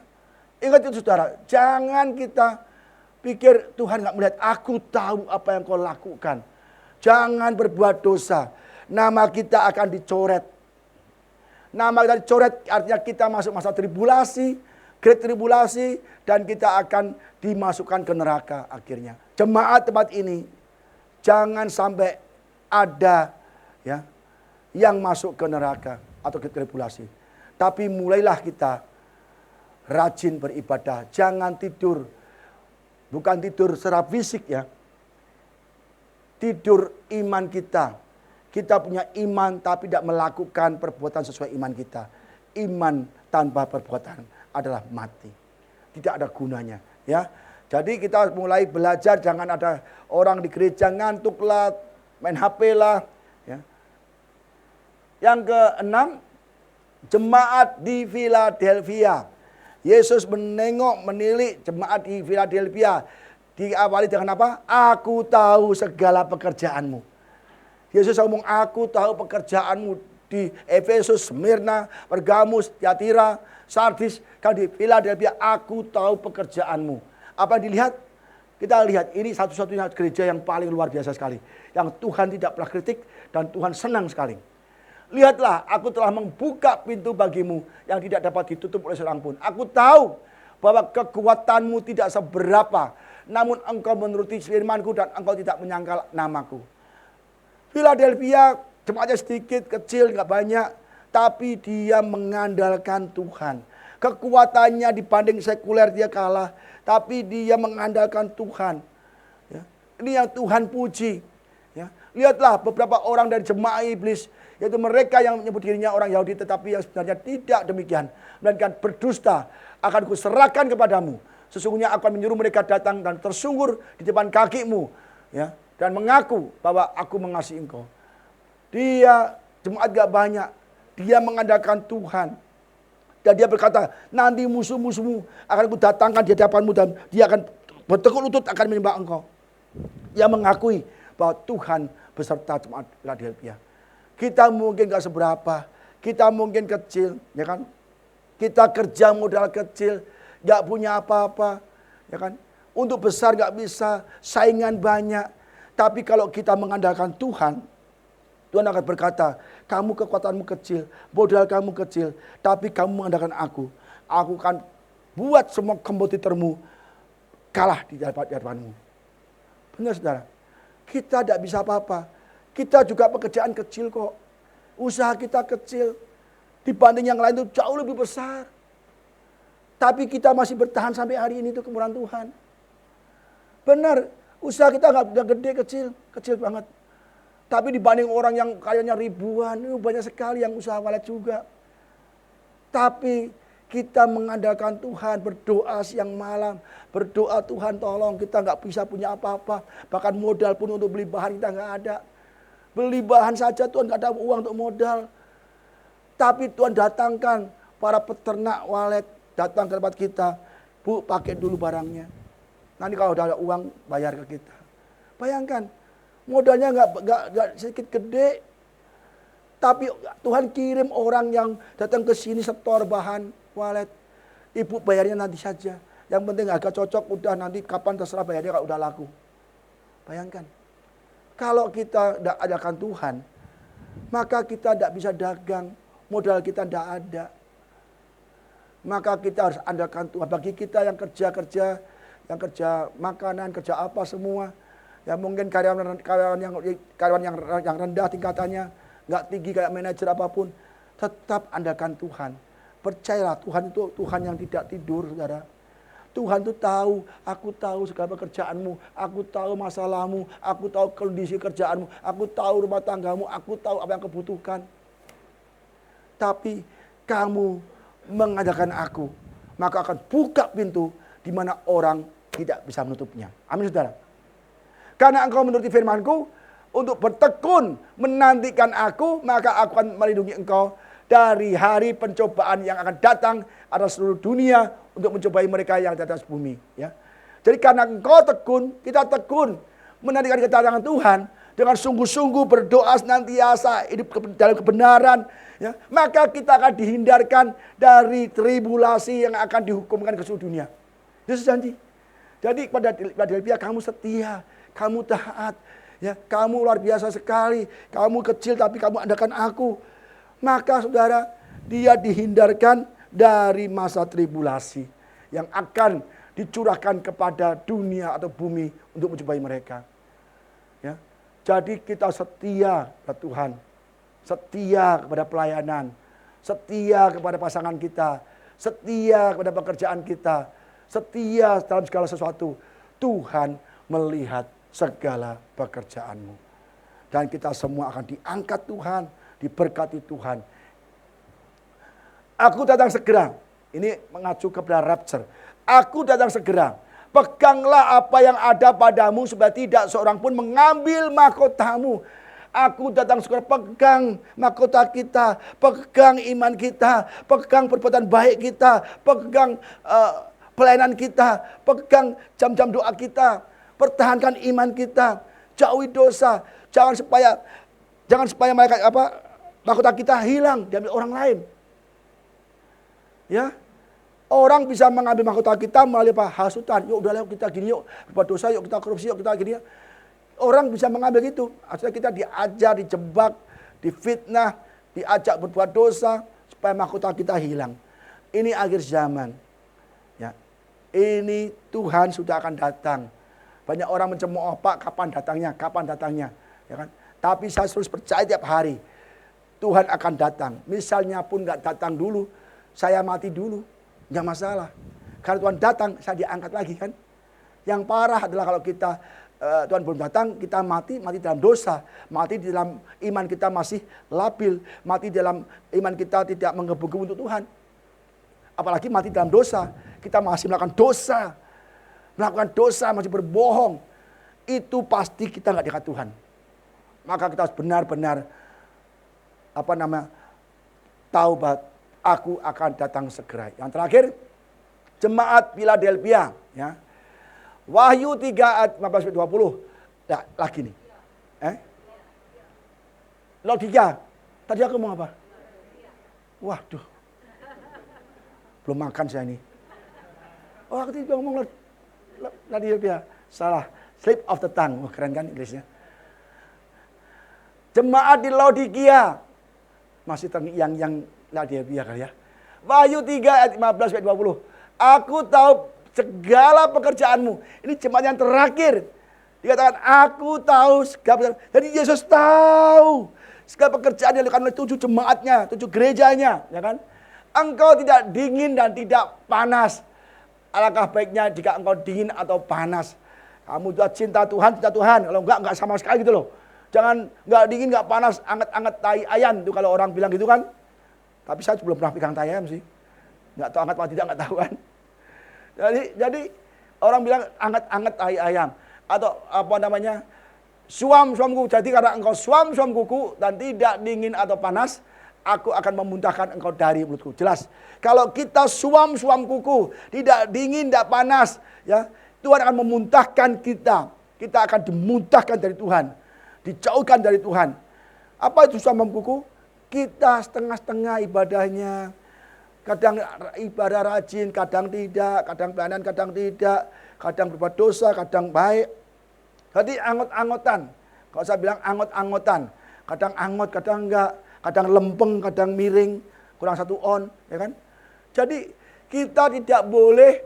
ingat itu saudara. Jangan kita pikir Tuhan nggak melihat. Aku tahu apa yang kau lakukan. Jangan berbuat dosa. Nama kita akan dicoret. Nama kita dicoret artinya kita masuk masa tribulasi, great tribulasi, dan kita akan dimasukkan ke neraka akhirnya. Jemaat tempat ini jangan sampai ada, ya, yang masuk ke neraka atau ke tribulasi. Tapi mulailah kita rajin beribadah, jangan tidur. Bukan tidur secara fisik, ya. Tidur iman kita. Kita punya iman tapi tidak melakukan perbuatan sesuai iman kita. Iman tanpa perbuatan adalah mati. Tidak ada gunanya, ya. Jadi kita mulai belajar, jangan ada orang di gereja ngantuk lah, main HP lah, ya. Yang keenam, jemaat di Philadelphia. Yesus menilik jemaat di Philadelphia. Diawali dengan apa? Aku tahu segala pekerjaanmu. Yesus ngomong, aku tahu pekerjaanmu di Efesus, Smyrna, Pergamus, Tiatira, Sardis. Kalau di Philadelphia, aku tahu pekerjaanmu. Apa yang dilihat? Kita lihat ini satu-satunya gereja yang paling luar biasa sekali. Yang Tuhan tidak pernah kritik dan Tuhan senang sekali. Lihatlah, aku telah membuka pintu bagimu yang tidak dapat ditutup oleh seorang pun. Aku tahu bahwa kekuatanmu tidak seberapa, namun engkau menuruti firmanku dan engkau tidak menyangkal namaku. Philadelphia jemaatnya sedikit, kecil, nggak banyak, tapi dia mengandalkan Tuhan. Kekuatannya dibanding sekuler dia kalah, tapi dia mengandalkan Tuhan. Ya. Ini yang Tuhan puji. Ya. Lihatlah beberapa orang dari jemaat iblis, yaitu mereka yang menyebut dirinya orang Yahudi tetapi yang sebenarnya tidak demikian, melainkan berdusta. Akan kuserahkan kepadamu. Sesungguhnya aku akan menyuruh mereka datang dan tersungkur di depan kakimu, ya, dan mengaku bahwa aku mengasihi engkau. Dia jemaat gak banyak, dia mengandalkan Tuhan. Dan dia berkata, nanti musuh-musuhmu akan kudatangkan di hadapanmu dan dia akan bertekuk lutut akan menyembah engkau. Dia mengakui bahwa Tuhan beserta jemaat Philadelphia. Kita mungkin gak seberapa, kita mungkin kecil, ya kan? Kita kerja modal kecil, gak punya apa-apa, ya kan? Untuk besar gak bisa, saingan banyak. Tapi kalau kita mengandalkan Tuhan, Tuhan akan berkata, kamu kekuatanmu kecil, modal kamu kecil, tapi kamu mengandalkan aku. Aku akan buat semua kompetitormu kalah di hadapanmu. Benar saudara, kita tidak bisa apa-apa. Kita juga pekerjaan kecil kok. Usaha kita kecil. Dibanding yang lain itu jauh lebih besar. Tapi kita masih bertahan sampai hari ini, itu kemurahan Tuhan. Benar, usaha kita nggak gede, kecil banget. Tapi dibanding orang yang kayaknya ribuan, banyak sekali yang usaha walet juga. Tapi kita mengandalkan Tuhan, berdoa siang malam, berdoa Tuhan tolong, kita nggak bisa punya apa-apa. Bahkan modal pun untuk beli bahan kita nggak ada. Beli bahan saja Tuhan nggak ada uang untuk modal. Tapi Tuhan datangkan para peternak walet, datang ke tempat kita. Bu, pakai dulu barangnya. Nanti kalau udah ada uang, bayar ke kita. Bayangkan, modalnya nggak sedikit gede. Tapi Tuhan kirim orang yang datang ke sini setor bahan walet. Ibu bayarnya nanti saja. Yang penting harga cocok, udah nanti kapan terserah bayarnya kalau udah laku. Bayangkan. Kalau kita tidak adakan Tuhan, maka kita tidak bisa dagang. Modal kita tidak ada. Maka kita harus andalkan Tuhan. Bagi kita yang kerja, yang kerja makanan, kerja apa semua. Ya mungkin karyawan yang rendah tingkatannya, nggak tinggi kayak manajer apapun, tetap andalkan Tuhan. Percayalah Tuhan itu Tuhan yang tidak tidur, saudara. Tuhan itu tahu, aku tahu segala pekerjaanmu, aku tahu masalahmu, aku tahu kondisi kerjaanmu, aku tahu rumah tanggamu, aku tahu apa yang kebutuhkan. Tapi kamu mengandalkan aku, maka akan buka pintu di mana orang tidak bisa menutupnya. Amin, saudara. Karena engkau menuruti firman-Ku, untuk bertekun menantikan aku, maka aku akan melindungi engkau dari hari pencobaan yang akan datang atas seluruh dunia untuk mencobai mereka yang di atas bumi. Ya. Jadi karena engkau tekun, kita tekun menantikan kedatangan Tuhan dengan sungguh-sungguh berdoa senantiasa hidup dalam kebenaran, ya, maka kita akan dihindarkan dari tribulasi yang akan dihukumkan ke seluruh dunia. Yesus janji. Jadi pada Philadelphia kamu setia, kamu taat. Ya, kamu luar biasa sekali. Kamu kecil tapi kamu andalkan aku. Maka saudara, dia dihindarkan dari masa tribulasi yang akan dicurahkan kepada dunia atau bumi untuk mencobai mereka. Ya. Jadi kita setia kepada Tuhan. Setia kepada pelayanan. Setia kepada pasangan kita. Setia kepada pekerjaan kita. Setia dalam segala sesuatu. Tuhan melihat segala pekerjaanmu. Dan kita semua akan diangkat Tuhan, diberkati Tuhan. Aku datang segera. Ini mengacu kepada rapture. Aku datang segera. Peganglah apa yang ada padamu supaya tidak seorang pun mengambil mahkotamu. Aku datang segera, pegang mahkota kita, pegang iman kita, pegang perbuatan baik kita, pegang pelayanan kita, pegang jam-jam doa kita. Pertahankan iman kita, jauhi dosa, jangan supaya mereka mahkota kita hilang diambil orang lain. Ya, orang bisa mengambil mahkota kita melalui hasutan. Yuk udah kita gini, yuk berbuat dosa, yuk kita korupsi, yuk kita gini. Orang bisa mengambil itu. Akhirnya kita diajar, dijebak, difitnah, diajak berbuat dosa supaya mahkota kita hilang. Ini akhir zaman. Ya, ini Tuhan sudah akan datang. Banyak orang mencemooh, Pak, kapan datangnya, ya kan? Tapi saya terus percaya tiap hari Tuhan akan datang. Misalnya pun nggak datang dulu, saya mati dulu, nggak masalah. Karena Tuhan datang, saya diangkat lagi kan. Yang parah adalah kalau kita Tuhan belum datang, kita mati dalam dosa, mati di dalam iman kita masih labil, mati dalam iman kita tidak menggebu-gebu untuk Tuhan. Apalagi mati dalam dosa, kita masih melakukan dosa, masih berbohong, itu pasti kita nggak dekat Tuhan. Maka kita harus benar-benar taubat. Aku akan datang segera. Yang terakhir, jemaat Philadelphia, ya. Wahyu 3 ayat 15-20. Nah, lagi nih. Laodikia. Tadi aku ngomong apa? Waduh. Belum makan saya ini. Oh, aku tadi ngomong Laodikia. Salah. Slip of the tongue. Wah, keren kan Inggrisnya. Jemaat di Laodikia. Masih yang Laodikia kali ya. Wahyu 3 ayat 15-20. Aku tahu segala pekerjaanmu. Ini jemaat yang terakhir. Dikatakan aku tahu segala pekerjaan. Jadi Yesus tahu segala pekerjaan yang dilakukan oleh 7 jemaatnya, 7 gerejanya, ya kan? Engkau tidak dingin dan tidak panas. Alangkah baiknya jika engkau dingin atau panas. Kamu sudah cinta Tuhan. Kalau enggak sama sekali gitu loh. Jangan enggak dingin, enggak panas, anget-anget tai ayam itu kalau orang bilang gitu kan. Tapi saya belum pernah pegang tai ayam sih. Enggak tahu anget atau tidak, enggak tahu kan. Jadi orang bilang anget-anget tai ayam atau apa namanya? Suam-suamku. Jadi karena engkau suam-suam kuku dan tidak dingin atau panas, aku akan memuntahkan engkau dari mulutku. Jelas. Kalau kita suam-suam kuku, tidak dingin, tidak panas, ya, Tuhan akan memuntahkan kita. Kita akan dimuntahkan dari Tuhan. Dijauhkan dari Tuhan. Apa itu suam kuku? Kita setengah-setengah ibadahnya. Kadang ibadah rajin, kadang tidak. Kadang pelayanan, kadang tidak. Kadang berbuat dosa, kadang baik. Jadi angot-angotan. Kalau saya bilang angot-angotan. Kadang angot, kadang enggak. Kadang lempeng, kadang miring. Kurang 1 on, ya kan? Jadi kita tidak boleh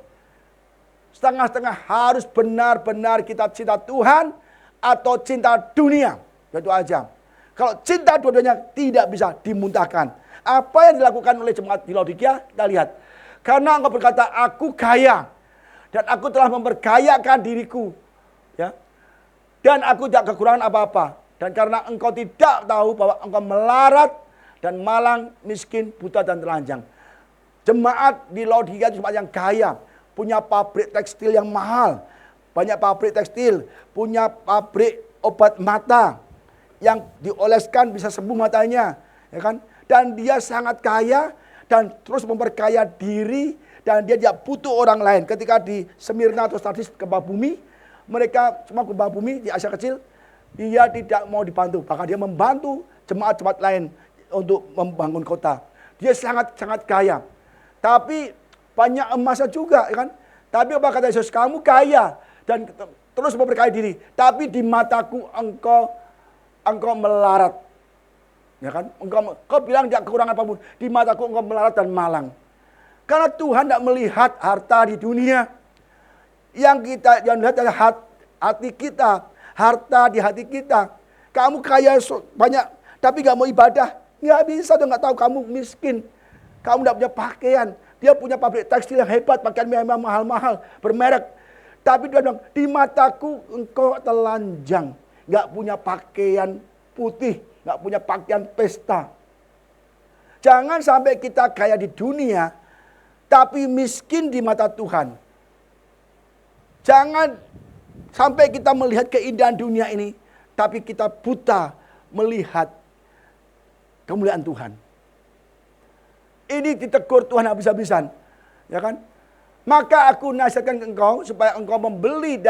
setengah-setengah, harus benar-benar kita cinta Tuhan atau cinta dunia. Itu aja. Kalau cinta dua-duanya tidak bisa dimuntahkan. Apa yang dilakukan oleh jemaat di Laodikia? Kita lihat. Karena engkau berkata, aku kaya. Dan aku telah memperkayakan diriku. Ya. Dan aku tidak kekurangan apa-apa. Dan karena engkau tidak tahu bahwa engkau melarat dan malang, miskin, buta, dan telanjang. Jemaat di Laodikia itu jemaat yang kaya. Punya pabrik tekstil yang mahal. Banyak pabrik tekstil. Punya pabrik obat mata. Yang dioleskan bisa sembuh matanya. Ya kan? Dan dia sangat kaya. Dan terus memperkaya diri. Dan dia tidak butuh orang lain. Ketika di Smyrna atau Sardis gempa bumi. Mereka cuma gempa bumi di Asia Kecil. Dia tidak mau dibantu. Bahkan dia membantu jemaat-jemaat lain untuk membangun kota. Dia sangat-sangat kaya. Tapi banyak emasnya juga, ya kan? Tapi apa kata Yesus? Kamu kaya dan terus memperkaya diri. Tapi di mataku engkau melarat. Ya kan? Engkau bilang tidak kekurangan apapun. Di mataku engkau melarat dan malang. Karena Tuhan tidak melihat harta di dunia. Yang lihat adalah hati kita. Harta di hati kita. Kamu kaya banyak, tapi gak mau ibadah. Nggak bisa, dia nggak tahu kamu miskin. Kamu tidak punya pakaian. Dia punya pabrik tekstil yang hebat, pakaian memang mahal-mahal, bermerek. Tapi dia bilang, di mataku engkau telanjang. Nggak punya pakaian putih, nggak punya pakaian pesta. Jangan sampai kita kaya di dunia, tapi miskin di mata Tuhan. Jangan sampai kita melihat keindahan dunia ini, tapi kita buta melihat kemuliaan Tuhan. Ini ditegur Tuhan habis-habisan. Ya kan? Maka aku nasihatkan engkau supaya engkau membeli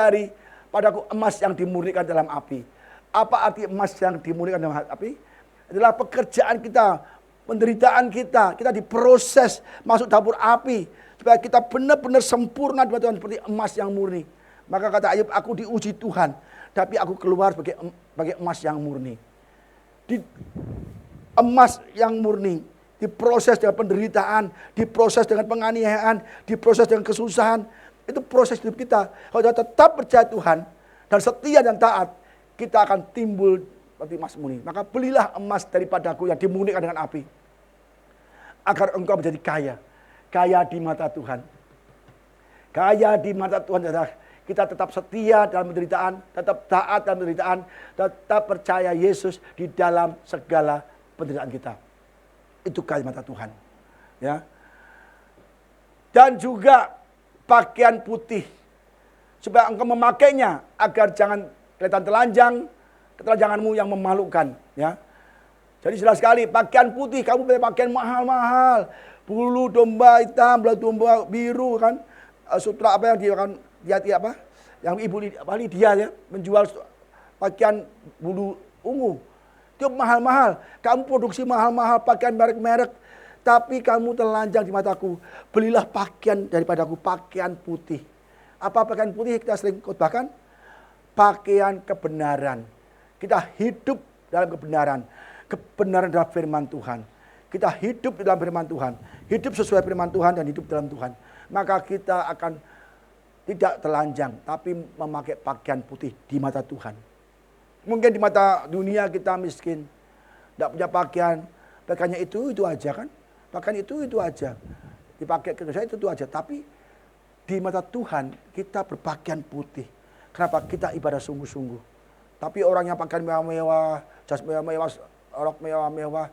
padaku emas yang dimurnikan dalam api. Apa arti emas yang dimurnikan dalam api? Adalah pekerjaan kita, penderitaan kita. Kita diproses masuk dapur api. Supaya kita benar-benar sempurna di Tuhan seperti emas yang murni. Maka kata Ayub, aku diuji Tuhan. Tapi aku keluar sebagai emas yang murni. Emas yang murni. Diproses dengan penderitaan, diproses dengan penganiayaan, diproses dengan kesusahan. Itu proses hidup kita. Kalau kita tetap percaya Tuhan dan setia dan taat, kita akan timbul seperti emas murni. Maka belilah emas daripadaku yang dimurnikan dengan api. Agar engkau menjadi kaya. Kaya di mata Tuhan. Kaya di mata Tuhan adalah kita tetap setia dalam penderitaan, tetap taat dalam penderitaan, tetap percaya Yesus di dalam segala penderitaan kita. Itu kaya mata Tuhan. Ya. Dan juga pakaian putih. Supaya engkau memakainya agar jangan kelihatan telanjang, ketelanjanganmu yang memalukan. Ya. Jadi jelas sekali, pakaian putih, kamu pakai pakaian mahal-mahal. Bulu domba hitam, bulu domba biru kan. Sutra apa yang dia apa? Yang ibu Lydia ya, menjual pakaian bulu ungu. Itu mahal-mahal. Kamu produksi mahal-mahal, pakaian merek-merek. Tapi kamu telanjang di mataku. Belilah pakaian daripadaku, pakaian putih. Apa pakaian putih kita sering khotbahkan? Pakaian kebenaran. Kita hidup dalam kebenaran. Kebenaran adalah firman Tuhan. Kita hidup dalam firman Tuhan. Hidup sesuai firman Tuhan dan hidup dalam Tuhan. Maka kita akan tidak telanjang. Tapi memakai pakaian putih di mata Tuhan. Mungkin di mata dunia kita miskin. Tidak punya pakaian. Pakaiannya itu aja kan. Pakaian itu aja. Dipakai ke saya itu aja. Tapi di mata Tuhan kita berpakaian putih. Kenapa? Kita ibadah sungguh-sungguh. Tapi orang yang pakaian mewah-mewah, jas mewah-mewah, rok mewah-mewah,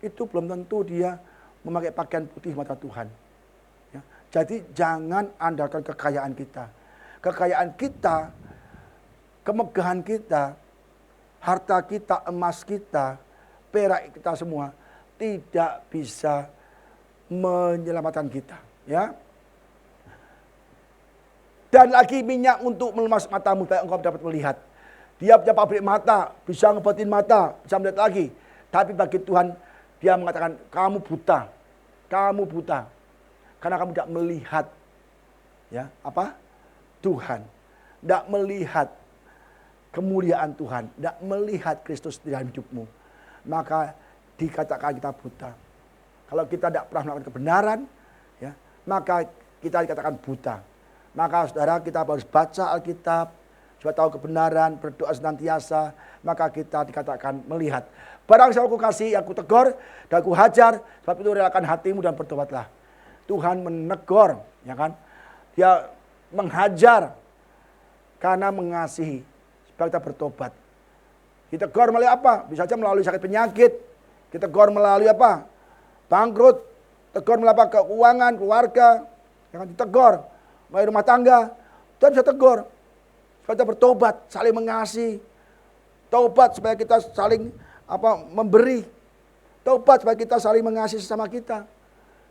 itu belum tentu dia memakai pakaian putih mata Tuhan. Ya. Jadi jangan andalkan kekayaan kita. Kekayaan kita, kemegahan kita, harta kita, emas kita, perak kita semua tidak bisa menyelamatkan kita. Ya. Dan lagi minyak untuk melemas matamu supaya engkau dapat melihat. Dia punya pabrik mata, bisa ngebatin mata, bisa melihat lagi. Tapi bagi Tuhan, dia mengatakan, kamu buta. Kamu buta. Karena kamu tidak melihat. Ya, apa? Tuhan. Tidak melihat kemuliaan Tuhan. Tidak melihat Kristus di dalam hidupmu. Maka dikatakan kita buta. Kalau kita tidak pernah melakukan kebenaran, ya, maka kita dikatakan buta. Maka saudara, kita harus baca Alkitab, supaya tahu kebenaran, berdoa senantiasa, maka kita dikatakan melihat. Barang siapa aku kasih, aku tegur, dan aku hajar, sebab itu relakan hatimu dan bertobatlah. Tuhan menegur, ya kan? Dia menghajar karena mengasihi, supaya kita bertobat. Ditegur melalui apa? Bisa saja melalui sakit penyakit. Ditegur melalui apa? Bangkrut. Tegur melalui apa? Keuangan, keluarga. Yang ditegur melalui rumah tangga. Tuhan bisa tegur. Supaya kita bertobat, saling mengasihi. Taubat supaya kita saling memberi. Taubat supaya kita saling mengasihi sesama kita.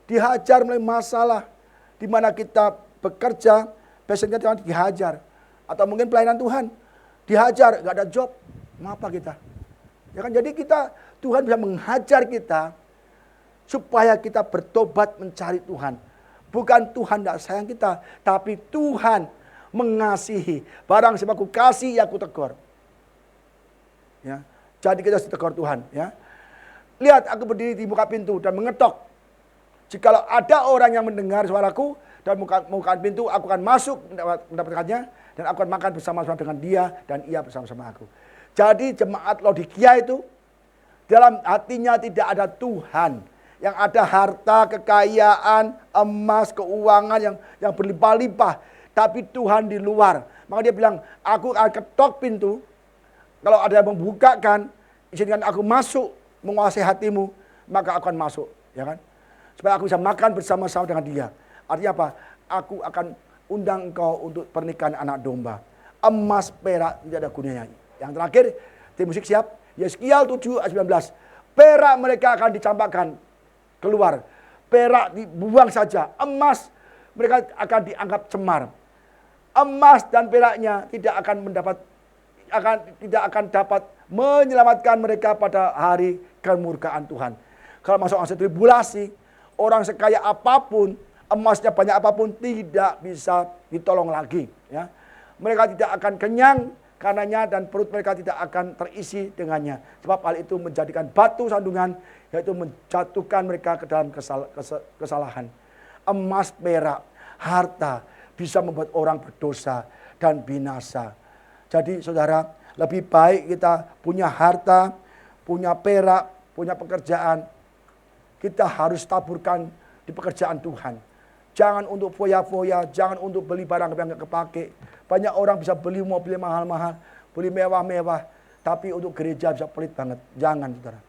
Dihajar melalui masalah. Di mana kita bekerja, passionnya Tuhan dihajar. Atau mungkin pelayanan Tuhan. Dihajar, gak ada job. Mengapa kita? Ya kan, jadi Tuhan bisa menghajar kita supaya kita bertobat mencari Tuhan. Bukan Tuhan tidak sayang kita, tapi Tuhan mengasihi. Barang siapa aku kasih, ya aku tegur. Ya, jadi kita harus ditegur Tuhan. Ya, lihat, aku berdiri di muka pintu dan mengetok. Jikalau ada orang yang mendengar suaraku dan muka pintu, aku akan masuk mendapatkannya dan aku akan makan bersama-sama dengan dia dan ia bersama-sama aku. Jadi jemaat Laodikia itu dalam hatinya tidak ada Tuhan. Yang ada harta, kekayaan, emas, keuangan yang berlimpah-limpah. Tapi Tuhan di luar. Maka dia bilang, aku akan ketok pintu. Kalau ada yang membukakan, izinkan aku masuk, menguasai hatimu, maka aku akan masuk. Ya kan? Supaya aku bisa makan bersama-sama dengan dia. Artinya apa? Aku akan undang engkau untuk pernikahan anak domba. Emas, perak, tidak ada gunanya. Yang terakhir, tim musik siap. Yeskiel 7 ayat 19. Perak mereka akan dicampakkan keluar. Perak dibuang saja. Emas mereka akan dianggap cemar. Emas dan peraknya tidak akan dapat menyelamatkan mereka pada hari kemurkaan Tuhan. Kalau masuk masa tribulasi, orang sekaya apapun, emasnya banyak apapun, tidak bisa ditolong lagi. Ya. Mereka tidak akan kenyang karenanya dan perut mereka tidak akan terisi dengannya. Sebab hal itu menjadikan batu sandungan, yaitu menjatuhkan mereka ke dalam kesalahan. Emas, perak, harta bisa membuat orang berdosa dan binasa. Jadi saudara, lebih baik kita punya harta, punya perak, punya pekerjaan. Kita harus taburkan di pekerjaan Tuhan. Jangan untuk foya-foya, jangan untuk beli barang yang nggak kepake. Banyak orang bisa beli mobil mahal-mahal, beli mewah-mewah, tapi untuk gereja bisa pelit banget. Jangan, saudara.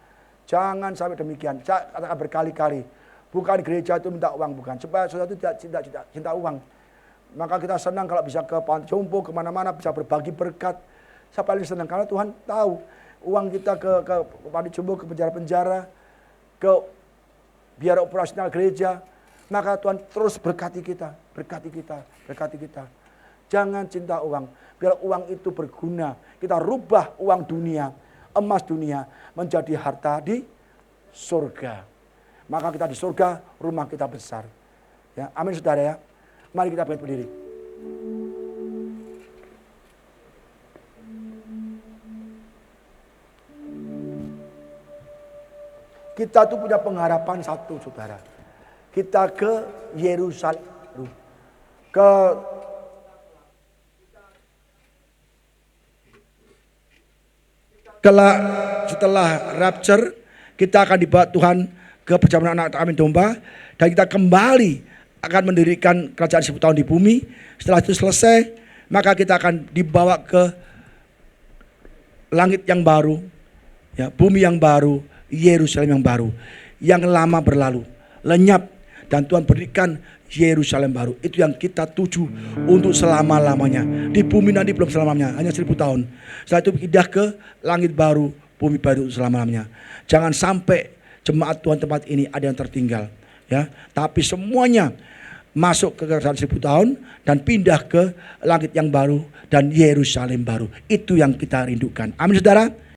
Jangan sampai demikian. Saya katakan berkali-kali, bukan gereja itu minta uang, bukan. Supaya saudara itu tidak cinta uang. Maka kita senang kalau bisa ke panti jompo, kemana-mana bisa berbagi berkat. Saya paling senang karena Tuhan tahu uang kita ke panti jompo, ke penjara-penjara, ke biara operasional gereja. Maka Tuhan terus berkati kita, berkati kita, berkati kita. Jangan cinta uang, biar uang itu berguna. Kita rubah uang dunia, emas dunia menjadi harta di surga. Maka kita di surga, rumah kita besar. Ya, amin saudara ya. Mari kita berdiri. Kita tuh punya pengharapan satu saudara. Kita ke Yerusalem, setelah rapture kita akan dibawa Tuhan ke perjamuan anak kambing domba dan kita kembali akan mendirikan kerajaan 1000 tahun di bumi. Setelah itu selesai, maka kita akan dibawa ke langit yang baru, ya, bumi yang baru, Yerusalem yang baru. Yang lama berlalu, lenyap, dan Tuhan berikan Yerusalem baru. Itu yang kita tuju untuk selama-lamanya. Di bumi nanti belum selamanya, hanya 1000 tahun. Setelah itu pindah ke langit baru, bumi baru selama-lamanya. Jangan sampai jemaat Tuhan tempat ini ada yang tertinggal, ya. Tapi semuanya masuk ke kerajaan 1000 tahun dan pindah ke langit yang baru dan Yerusalem baru. Itu yang kita rindukan. Amin, saudara.